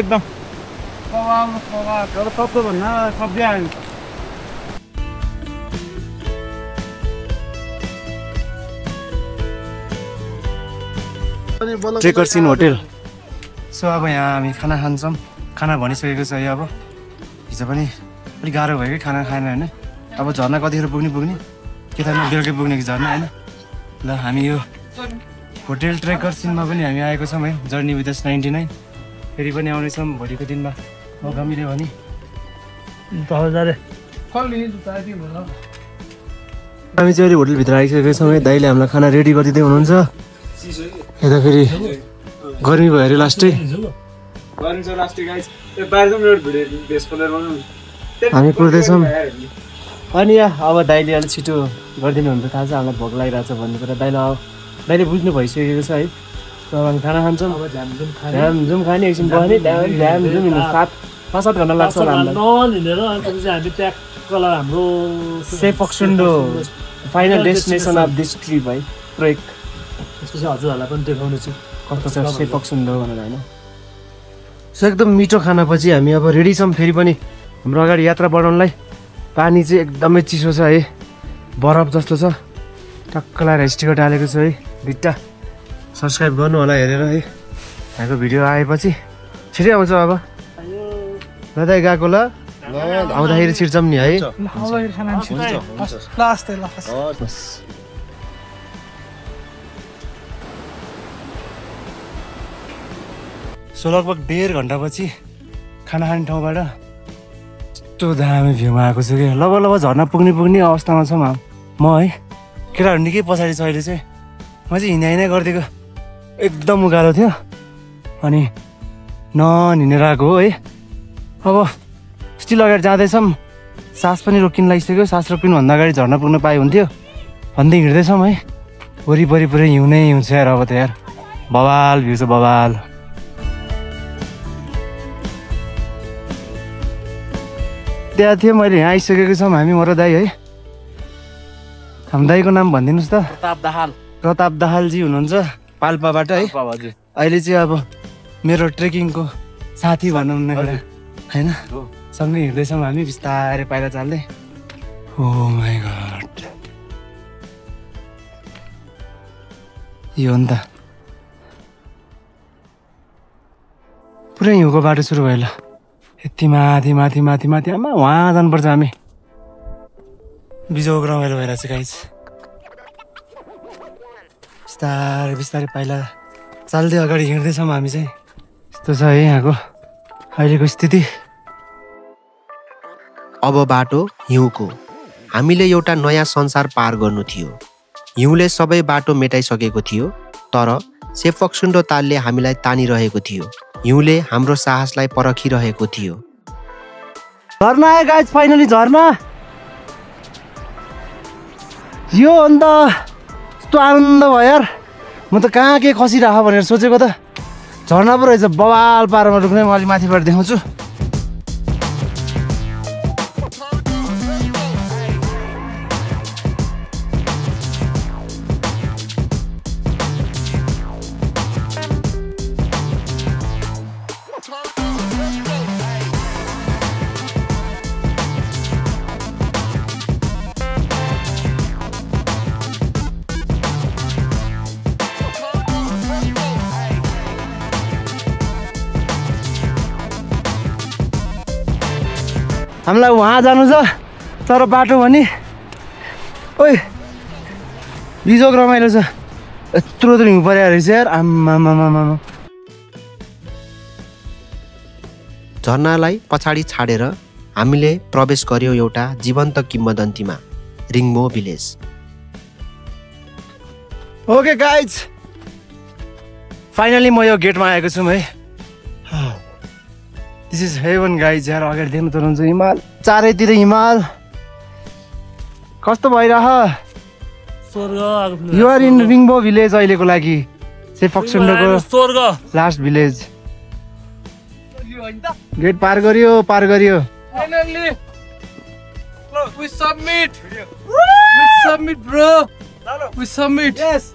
तत्त्व भन्दा सब्जी आयो। Trekkers in hotel. सो अब यहाँ हामी खाना खान्छौँ। खाना भनिसकेको छ है। अब हिजो पनि अलिक गाह्रो भयो कि खाना खाएन होइन। अब झर्ना कतिखेर पुग्ने के थाहा बेलुकै पुग्ने कि झर्ना होइन। ल हामी यो होटेल ट्रेकर्स इनमा पनि हामी आएको छौँ है। जर्नी विथ एस 99 फेरि पनि आउनेछौँ भोलिको दिनमा मौका मिल्यो भने। हामी चाहिँ अहिले होटेलभित्र आइसकेको छौँ है। दाइले हामीलाई खाना रेडी गरिदिँदै हुनुहुन्छ। यता फेरि गर्मी भयो अरे लास्टै। हामी कुर्दैछौँ। अनि अब दाइले अलिक छिटो गरिदिनुहुन्छ। थाहा छ हामीलाई भोक लागिरहेको छ भन्ने कुरा दाइले बुझ्नु भइसकेको छ है। अब हामी खाना खान्छौँ। झ्यामझुम खाने एकछिन बस्ने झ्यामझुम हिँड्नु 7-7 घन्टा लाग्छ होला हामीलाई। हाम्रो Shey Phoksundo final destination of this trip है ट्रेक। त्यसपछि हजुरहरूलाई पनि देखाउने छु कस्तो छ से फोक्सुन्डो भनेर होइन। सो एकदम मिठो खानापछि हामी अब रेडी छौँ फेरि पनि हाम्रो अगाडि यात्रा बढाउनलाई। पानी चाहिँ एकदमै चिसो छ है, बरफ जस्तो छ। टक्क लगाएर स्टिकर डालेको छु है 2टा सब्स्क्राइब गर्नु होला हेरेर है यहाँको भिडियो आएपछि छिटै आउँछ अब ल दाइ गएको ल आउँदाखेरि छिर्छौँ नि है सो लगभग 1.5 घन्टापछि खाना खाने ठाउँबाट यस्तो दामी भ्यूमा आएको छु कि लगभग झर्ना पुग्ने अवस्थामा छौँ म है केटाहरू निकै पछाडि छ अहिले चाहिँ म चाहिँ हिँडाइ गरिदिएको एकदम उकालो थियो अनि नहिँडेर आएको हो है अब स्टिल अगाडि जाँदैछौँ सास पनि रोकिन लागिसक्यो सास रोकिनुभन्दा अगाडि झर्ना पुग्न पाए हुन्थ्यो भन्दै हिँड्दैछौँ है वरिपरि पुरै हिउँनै हिउँ छ यार अब त यार बवाल भ्यू छ बवाल त्यहाँ थियो मैले यहाँ आइसकेको छौँ हामी म र दाइ है हाम्रो दाइको नाम भनिदिनुहोस् त प्रताप दाहालजी हुनुहुन्छ पाल्पाबाट है अहिले चाहिँ अब मेरो ट्रेकिङको साथी भनौँ न एउटा होइन सँगै हिँड्दैछौँ हामी बिस्तारै पाइला चाल्दै ओ माई गॉड यो हो नि त पुरै हिउँको बाटो सुरु भयो ल यति माथि माथि माथि माथि आमा वहाँ जानुपर्छ हामी बिजोग रमाइलो भइरहेको छ गाइस बिस्तारै बिस्तारै पाइला चाल्दै अगाडि हिँड्दैछौँ हामी चाहिँ यस्तो छ है यहाँको अहिलेको स्थिति अब बाटो हिउँको हामीले एउटा नयाँ संसार पार गर्नु थियो हिउँले सबै बाटो मेटाइसकेको थियो तर सेफक्सुन्डो तालले हामीलाई तानिरहेको थियो हिउँले हाम्रो साहसलाई परखिरहेको थियो झर्ना आयो गाइस फाइनली झर्ना यो अन्त यस्तो आनन्द भयो यार म त कहाँ के खसिरह भनेर सोचेको त झर्ना पो रहेछ बवाल पारामा रुक्ने म अलिक माथिबाट देखाउँछु हामीलाई वहाँ जानु छ तर बाटो भने ओइ बिजोग रमाइलो छ यत्रो हिउँ परेको रहेछ यार आम्मामामामा झरनालाई पछाडि छाडेर हामीले प्रवेश गर्यौँ एउटा जीवन्त किम्वदन्तीमा रिङ्बो भिलेज ओके गाइज फाइनली म यो गेटमा आएको छु है दिस इज हेभन गाइज यार अगाडि देख्नु त हुन्छ हिमाल चारैतिर हिमाल कस्तो भइरह यु आर इन रिङ्बो भिलेज अहिलेको लागि सेफक्सुन्डोको स्वर्ग लास्ट भिलेज गेट पार गरियो Finally, we submit. We submit, bro. We submit. Yes.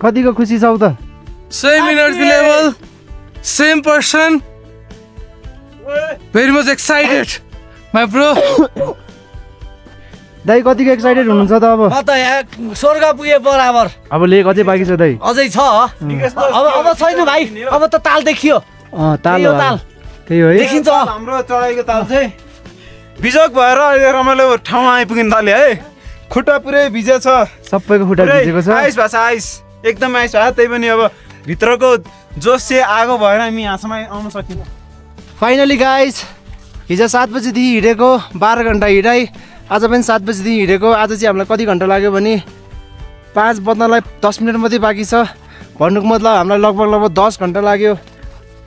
कतिको खुसी छौ त? Same energy level, same person. Very much excited, my bro. दाइ कतिको एक्साइटेड हुनुहुन्छ त अब? म त यहाँ स्वर्ग पुगे बराबर। अब लेक अझै बाँकी छ दाइ? अझै छ। अब छैन भाइ। अब त ताल देखियो। ताल हो। ताल। त्यही हो है। देखिन्छ हाम्रो चढाइको ताल चाहिँ बिजोग भएर अहिले रमाइलो ठाउँमा आइपुगिन तालले है। खुट्टा पुरै भिजेछ। सबैको खुट्टा भिजेको छ। आइस भाषा आइस। एकदम आइस भा त्यही पनि अब भित्रको जोस चाहिँ आगो भएर हामी यहाँसम्म आउन सकिन। फाइनली गाइस हिजो 7 बजेदेखि हिँडेको 12 घन्टा हिँडाइ आज पनि 7 बजेदेखि हिँडेको आज चाहिँ हामीलाई कति घन्टा लाग्यो भने 5 बज्नलाई 10 मिनट मात्रै बाँकी छ भन्नुको मतलब हामीलाई लगभग 10 घन्टा लाग्यो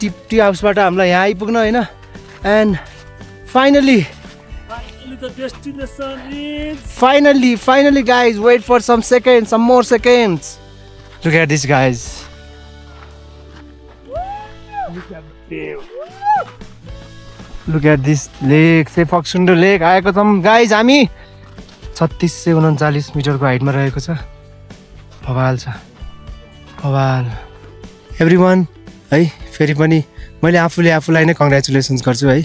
टी हाउसबाट हामीलाई यहाँ आइपुग्न हैन and finally guys wait for some more seconds look at this guys look at this lake सेफक्सुन्डो लेक आएको छौँ गाइज हामी 3639 मिटरको हाइटमा रहेको छ बवाल छ बवाल एभ्रीवन है फेरि पनि मैले आफूलाई नै कङ्ग्रेचुलेसन्स गर्छु है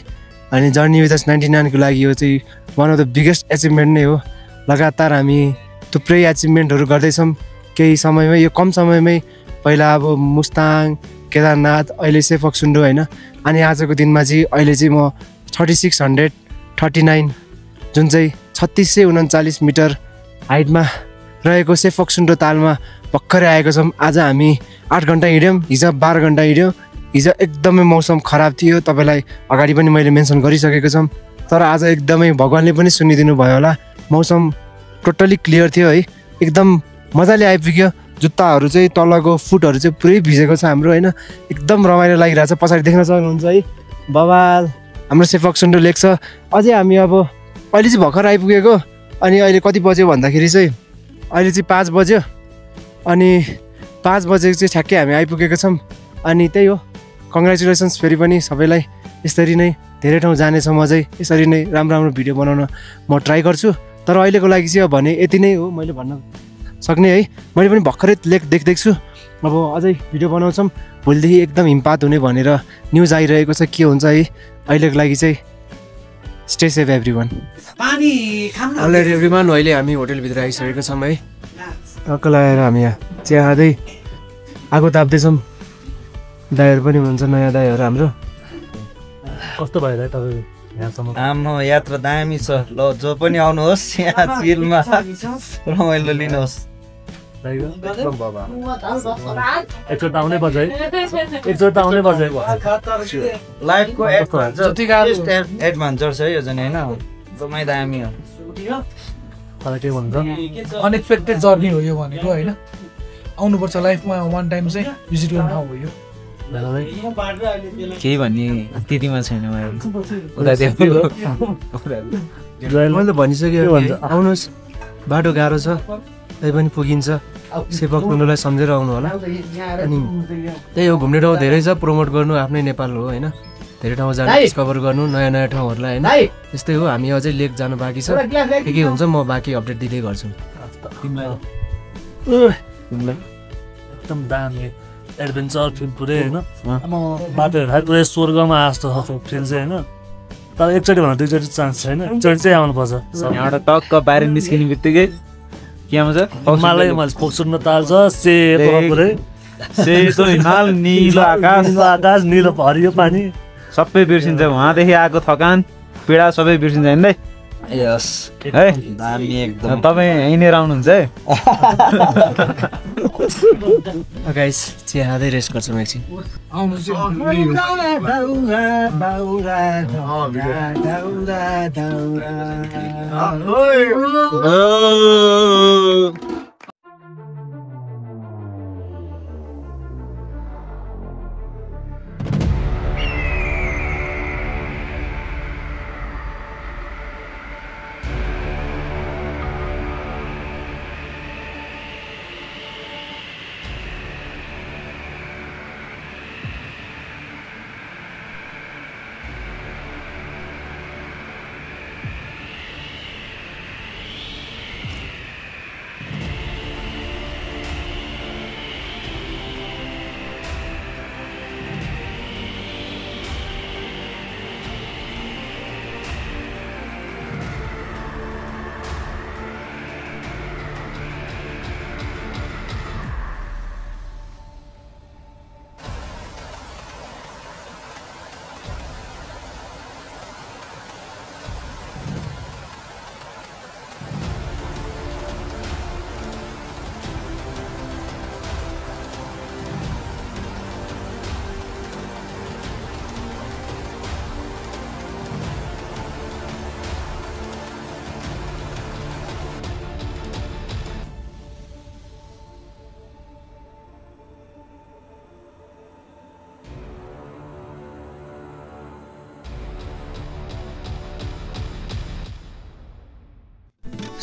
अनि जर्नी विथ अस 99 को लागि यो चाहिँ one of the biggest achievement नै हो लगातार हामी थुप्रै एचिभमेन्टहरू गर्दैछौँ केही समयमै, यो कम समयमै। पहिला अब मुस्ताङ, केदारनाथ, अहिले चाहिँ फक्सुन्डो होइन। अनि आजको दिनमा चाहिँ अहिले चाहिँ म 3639 जुन चाहिँ 3639 मिटर हाइटमा रहेको सेफक्सुन्डो तालमा भर्खरै आएको छौँ। आज हामी 8 घन्टा हिँड्यौँ, हिजो 12 घन्टा हिँड्यौँ। हिजो एकदमै मौसम खराब थियो, तपाईँलाई अगाडि पनि मैले मेन्सन गरिसकेको छौँ। तर आज एकदमै भगवान्ले पनि सुनिदिनु भयो होला, मौसम टोटली क्लियर थियो है, एकदम मजाले आइपुग्यो। जुत्ताहरू चाहिँ तलको फुटहरू चाहिँ पुरै भिजेको छ हाम्रो होइन। एकदम रमाइलो लागिरहेछ। पछाडि देख्न सक्नुहुन्छ है बवाल हाम्रो सेफक्सुन्डो लेक छ। अझै हामी अब अहिले चाहिँ भर्खर आइपुगेको। अनि अहिले कति बज्यो भन्दाखेरि चाहिँ अहिले चाहिँ 5 बज्यो। अनि 5 बजेको चाहिँ ठ्याक्कै हामी आइपुगेको छौँ। अनि त्यही हो, कङ्ग्रेचुलेसन्स फेरि पनि सबैलाई। यसरी नै धेरै ठाउँ जानेछौँ, अझै यसरी नै राम्रो भिडियो बनाउन म ट्राई गर्छु। तर अहिलेको लागि चाहिँ भने यति नै हो मैले भन्न सक्ने है। मैले पनि भर्खरै लेक देख्दैछु, अब अझै भिडियो बनाउँछौँ। भोलिदेखि एकदम हिमपात हुने भनेर न्युज आइरहेको छ, के हुन्छ है। अहिलेको लागि चाहिँ stay safe everyone. Already everyone अहिले हामी होटलभित्र आइसकेको छौँ है। टक्क लगाएर हामी यहाँ चिया खाँदै आगो ताप्दैछौँ। दाइहरू पनि हुनुहुन्छ, नयाँ दाइहरू हाम्रो। कस्तो भइरहेको तपाईँ यहाँसम्म? हाम्रो यात्रा दामी छ। ल जो पनि आउनुहोस् यहाँ चिलमा रमाइलो लिनुहोस्। एकचोटि आउनै पर्छ है, एकचोटि आउनै पर्छ। लाइफको एडभेन्चर छ है यो चाहिँ होइन, एकदमै दामी हो। के भन्छ अनएक्सपेक्टेड जर्नी हो यो भनेको होइन। आउनुपर्छ लाइफमा वान टाइम चाहिँ भिजिट गर्ने ठाउँ हो यो। केही भन्ने स्थितिमा छैन मैले त भनिसकेँ, आउनुहोस्। बाटो गाह्रो छ, तै पनि पुगिन्छ। सेफक्सुन्डोलाई सम्झेर आउनु होला। अनि त्यही हो, घुम्ने ठाउँ धेरै छ, प्रमोट गर्नु आफ्नै नेपाल हो होइन। धेरै ठाउँ जानु, डिस्कभर गर्नु नयाँ ठाउँहरूलाई होइन। त्यस्तै हो, हामी अझै लेक जानु बाँकी छ। के हुन्छ म बाँकी अपडेट दिँदै गर्छु। एकदम दामी एडभेन्चर फिल पुरै होइन। बाटो हेर्दा पुरै स्वर्गमा जस्तो फिल चाहिँ होइन। तर एकचोटि भन्दा दुईचोटि चान्स छैन, एकचोटि चाहिँ आउनुपर्छ। यहाँबाट टक्क बाहिर निस्किने बित्तिकै के आउँछ? हिमालय फक्सुन्डो ताल छ, सेतो पुरै सेतो हिमाल, निलो आकाश, निलो हरियो पानी सबै बिर्सिन्छ। उहाँदेखि आएको थकान पीडा सबै बिर्सिन्छ होइन। यस है दामी एकदम। तपाईँ यहीँनिर आउनुहुन्छ है? गाइस चिया खाँदै रेस्ट गर्छौँ एकछिन।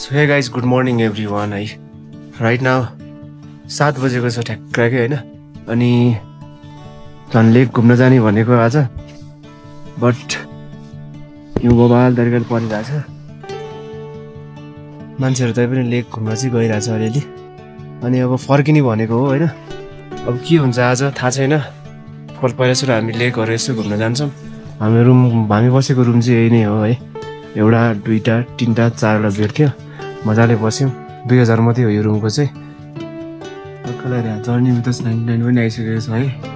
So hey guys good morning every one है। राइट नाउ 7 बजेको छ ठ्याक्कै होइन। अनि झन् लेक घुम्न जाने भनेको आज, बट हिउँ बबाल तरिकाले परिरहेछ। मान्छेहरू त्यही पनि लेक घुम्न चाहिँ गइरहेछ अलिअलि। अनि अब फर्किने भनेको हो होइन। अब के हुन्छ आज थाहा छैन। पहिला सुरु हामी लेकहरू यसो घुम्न जान्छौँ। हामी बसेको रुम चाहिँ यही नै हो है। एउटा 2टा 3टा 4वटा बेड थियो, मजाले बस्यौँ। 2000 मात्रै हो यो रुमको चाहिँ। कलर यहाँ जर्नी विथ 99 पनि आइसकेको छ है।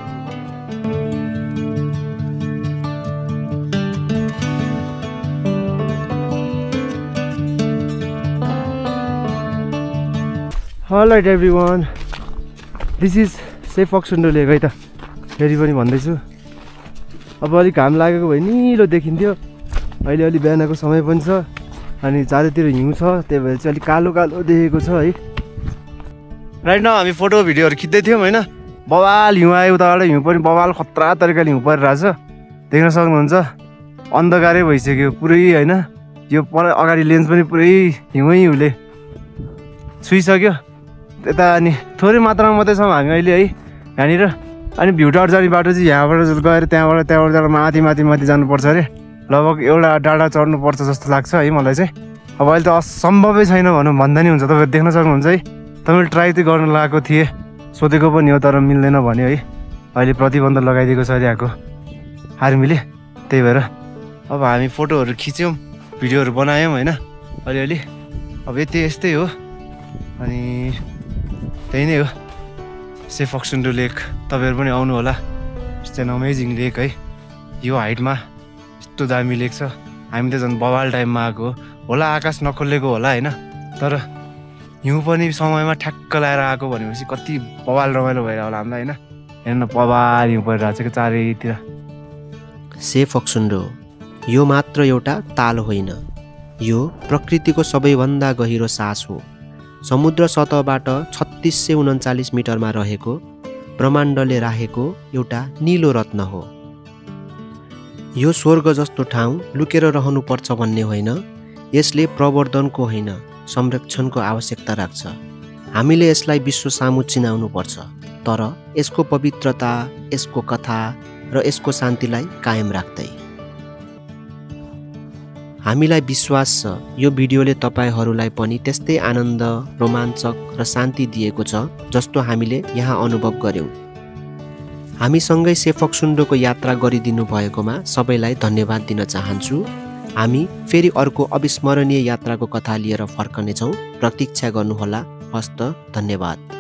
Alright everyone, this is Shey Phoksundo lake है त। फेरि पनि भन्दैछु, अब अलिक घाम लागेको भए निलो देखिन्थ्यो। अहिले अलि बिहानको समय पनि छ अनि चारैतिर हिउँ छ, त्यही भएर चाहिँ अलिक कालो कालो देखेको छ है। राइट नाउ हामी फोटो भिडियोहरू खिच्दै थियौँ होइन। बवाल हिउँ आयो, उताबाट हिउँ पनि बवाल खतरा तरिकाले हिउँ परिरहेछ, देख्न सक्नुहुन्छ। अन्धकारै भइसक्यो पुरै होइन। यो पर अगाडि लेन्स पनि पुरै हिउँले छुइसक्यो त्यता। अनि थोरै मात्रामा मात्रै छौँ हामी अहिले है यहाँनिर। अनि भ्यू टावर जाने बाटो चाहिँ यहाँबाट गएर त्यहाँबाट माथि जानुपर्छ अरे। लगभग एउटा डाँडा चढ्नुपर्छ जस्तो लाग्छ है मलाई चाहिँ। अब अहिले त असम्भवै छैन भनौँ भन्दा नि हुन्छ। तपाईँहरू देख्न सक्नुहुन्छ है। तपाईँले ट्राई चाहिँ गर्न लगाएको थिएँ, सोधेको पनि हो, तर मिल्दैन भन्यो है। अहिले प्रतिबन्ध लगाइदिएको छ अरे यहाँको आर्मीले, त्यही भएर अब हामी फोटोहरू खिच्यौँ, भिडियोहरू बनायौँ होइन अलिअलि। अब यस्तै हो। अनि त्यही नै हो सेफ फक्सुन्डो लेक। तपाईँहरू पनि आउनु होला। इट्स एन अमेजिङ लेक है। यो हाइटमा यस्तो दामी लेक छ। हामी त झन् बवाल टाइममा आएको होला, आकाश नखोलेको होला होइन। तर हिउँ पनि समयमा ठ्याक्क लगाएर आएको भनेपछि कति बवाल रमाइलो भएर होला हामीलाई होइन। हेर्न बवाल हिउँ परिरहेको छ कि चारैतिर। सेफ फक्सुन्डो यो मात्र एउटा ताल होइन, यो प्रकृतिको सबैभन्दा गहिरो सास हो। समुद्र सतहबाट 3639 मिटरमा रहेको ब्रह्माण्डले राखेको एउटा नीलो रत्न हो। यो स्वर्ग जस्तो ठाउँ लुकेर रहनुपर्छ भन्ने होइन, यसले प्रवर्धनको होइन संरक्षणको आवश्यकता राख्छ। हामीले यसलाई विश्व सामु चिनाउनुपर्छ, तर यसको पवित्रता, यसको कथा र यसको शान्तिलाई कायम राख्दै। हामीलाई विश्वास छ यो भिडियोले तपाईहरूलाई पनि त्यस्तै आनन्द, रोमाञ्चक र शान्ति दिएको छ जस्तो हामीले यहाँ अनुभव गर्यौँ। हामीसँगै सेफ फक्सुन्डोको यात्रा गरिदिनु भएकोमा सबैलाई धन्यवाद दिन चाहन्छु। हामी फेरि अर्को अविस्मरणीय यात्राको कथा लिएर फर्कनेछौँ। प्रतीक्षा गर्नुहोला। हस्त धन्यवाद।